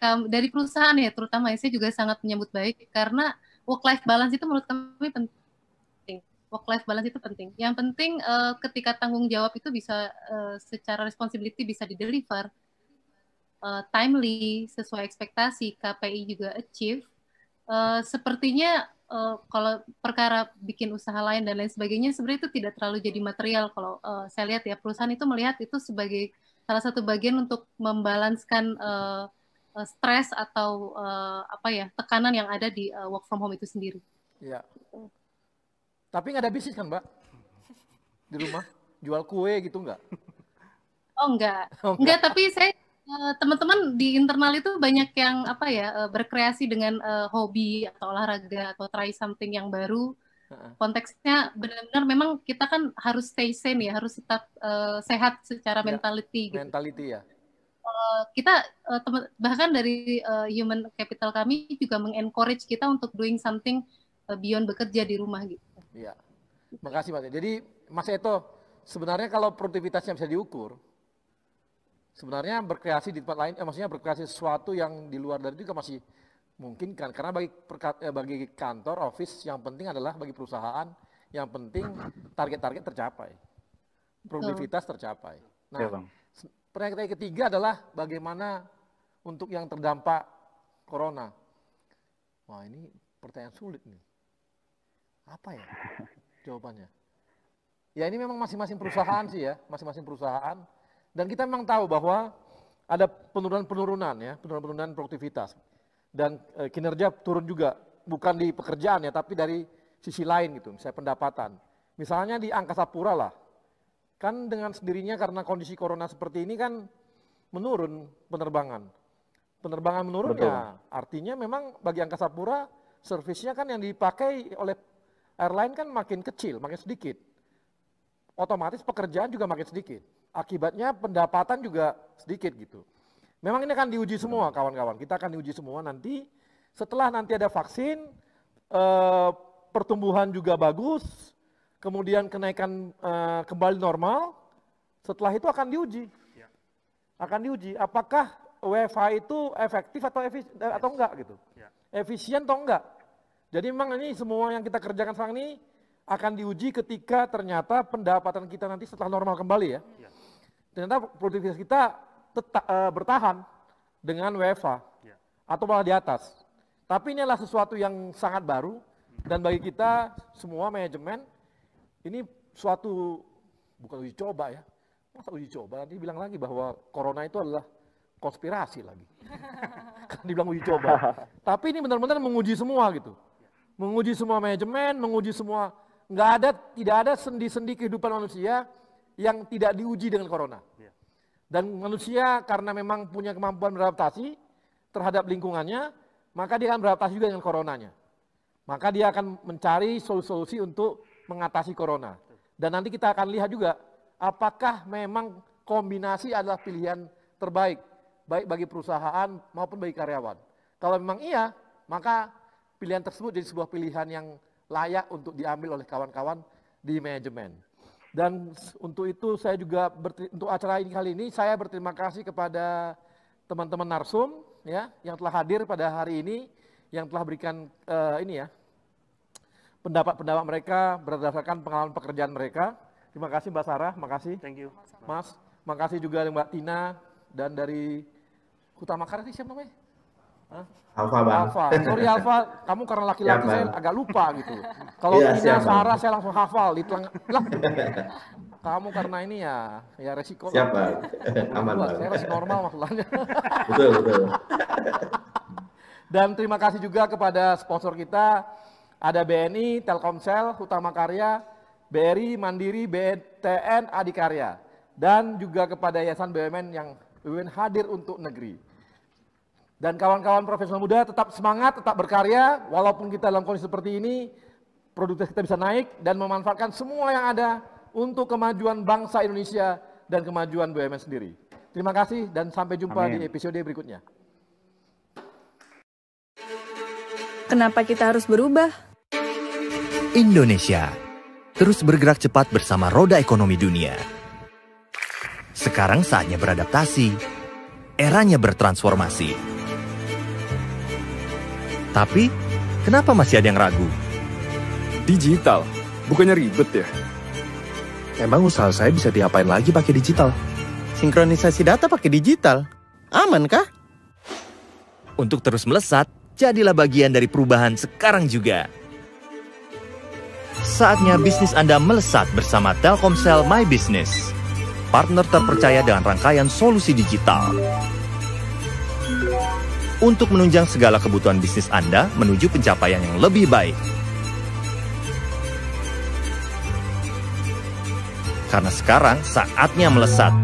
perusahaan ya, terutama saya juga sangat menyambut baik karena work-life balance itu menurut kami penting. Work-life balance itu penting. Yang penting ketika tanggung jawab itu bisa secara responsibility bisa di-deliver, timely, sesuai ekspektasi, KPI juga achieve. Sepertinya kalau perkara bikin usaha lain dan lain sebagainya sebenarnya itu tidak terlalu jadi material. Kalau saya lihat ya, perusahaan itu melihat itu sebagai salah satu bagian untuk membalanskan stres atau tekanan yang ada di work from home itu sendiri. Iya. Tapi nggak ada bisnis kan, Mbak? Di rumah jual kue gitu nggak? Oh enggak, tapi saya teman-teman di internal itu banyak yang berkreasi dengan hobi atau olahraga atau try something yang baru. Konteksnya benar-benar memang kita kan harus stay sane ya, harus tetap sehat secara mentality. Gitu. Mentality ya. Kita bahkan dari human capital kami juga mengencourage kita untuk doing something beyond bekerja di rumah gitu. Iya. Makasih Mas. Jadi Mas Eto, sebenarnya kalau produktivitasnya bisa diukur, sebenarnya berkreasi di tempat lain, maksudnya berkreasi sesuatu yang di luar dari itu juga masih mungkin kan, karena bagi kantor, office yang penting adalah bagi perusahaan yang penting target-target tercapai, produktivitas tercapai. Nah, ya, Bang. pertanyaan ketiga adalah bagaimana untuk yang terdampak corona. Wah, ini pertanyaan sulit nih. Apa ya jawabannya? Ya ini memang masing-masing perusahaan sih ya, masing-masing perusahaan. Dan kita memang tahu bahwa ada penurunan ya, penurunan produktivitas. Dan kinerja turun juga, bukan di pekerjaan ya, tapi dari sisi lain gitu, misalnya pendapatan. Misalnya di Angkasa Pura lah, kan dengan sendirinya karena kondisi corona seperti ini kan menurun penerbangan. Penerbangan menurun ya, artinya memang bagi Angkasa Pura, servisnya kan yang dipakai oleh airline kan makin kecil, makin sedikit. Otomatis pekerjaan juga makin sedikit. Akibatnya pendapatan juga sedikit gitu. Memang ini akan diuji semua kawan-kawan, kita akan diuji semua nanti. Setelah nanti ada vaksin, pertumbuhan juga bagus, kemudian kenaikan kembali normal, setelah itu akan diuji. Akan diuji, apakah WFH itu efektif atau enggak gitu. Efisien atau enggak. Jadi memang ini semua yang kita kerjakan sekarang ini akan diuji ketika ternyata pendapatan kita nanti setelah normal kembali ya. Ternyata produktivitas kita tetap bertahan dengan WFH atau malah di atas. Tapi ini adalah sesuatu yang sangat baru dan bagi kita semua manajemen ini suatu bukan uji coba ya. Masa uji coba? Nanti bilang lagi bahwa corona itu adalah konspirasi lagi. Kan dibilang uji coba. Tapi ini benar-benar menguji semua gitu. Menguji semua manajemen, menguji semua, tidak ada sendi-sendi kehidupan manusia yang tidak diuji dengan corona. Dan manusia karena memang punya kemampuan beradaptasi terhadap lingkungannya, maka dia akan beradaptasi juga dengan coronanya. Maka dia akan mencari solusi-solusi untuk mengatasi corona. Dan nanti kita akan lihat juga apakah memang kombinasi adalah pilihan terbaik, baik bagi perusahaan maupun bagi karyawan. Kalau memang iya, maka pilihan tersebut jadi sebuah pilihan yang layak untuk diambil oleh kawan-kawan di manajemen. Dan untuk itu saya juga, untuk acara ini kali ini, saya berterima kasih kepada teman-teman Narsum ya, yang telah hadir pada hari ini, yang telah berikan pendapat-pendapat mereka berdasarkan pengalaman pekerjaan mereka. Terima kasih Mbak Sarah, makasih. Thank you. Mas, makasih juga Mbak Tina, dan dari Utama Karya siapa namanya? Alfa, Bang. Alfa. Sorry Alfa, kamu karena laki-laki Ya, saya Bang. agak lupa gitu. Kalau Iya, Tina, siap, Bang. Sarah saya langsung hafal di tengah. Lah, kamu karena ini ya resiko. Siap, Bang. Aman, Bang. Saya masih normal maksudnya. Betul, betul. Dan terima kasih juga kepada sponsor kita, ada BNI, Telkomsel, Utama Karya, BRI, Mandiri, BTN, Adikarya. Dan juga kepada Yayasan BUMN yang hadir untuk negeri. Dan kawan-kawan profesional muda tetap semangat, tetap berkarya, walaupun kita dalam kondisi seperti ini, produktivitas kita bisa naik dan memanfaatkan semua yang ada untuk kemajuan bangsa Indonesia dan kemajuan BUMN sendiri. Terima kasih dan sampai jumpa Amin. di episode berikutnya. Kenapa kita harus berubah? Indonesia terus bergerak cepat bersama roda ekonomi dunia. Sekarang saatnya beradaptasi, eranya bertransformasi. Tapi, kenapa masih ada yang ragu? Digital, bukannya ribet ya? Emang usaha saya bisa diapain lagi pakai digital? Sinkronisasi data pakai digital. Aman kah? Untuk terus melesat, jadilah bagian dari perubahan sekarang juga. Saatnya bisnis Anda melesat bersama Telkomsel My Business. Partner terpercaya dengan rangkaian solusi digital. Untuk menunjang segala kebutuhan bisnis Anda menuju pencapaian yang lebih baik. Karena sekarang saatnya melesat.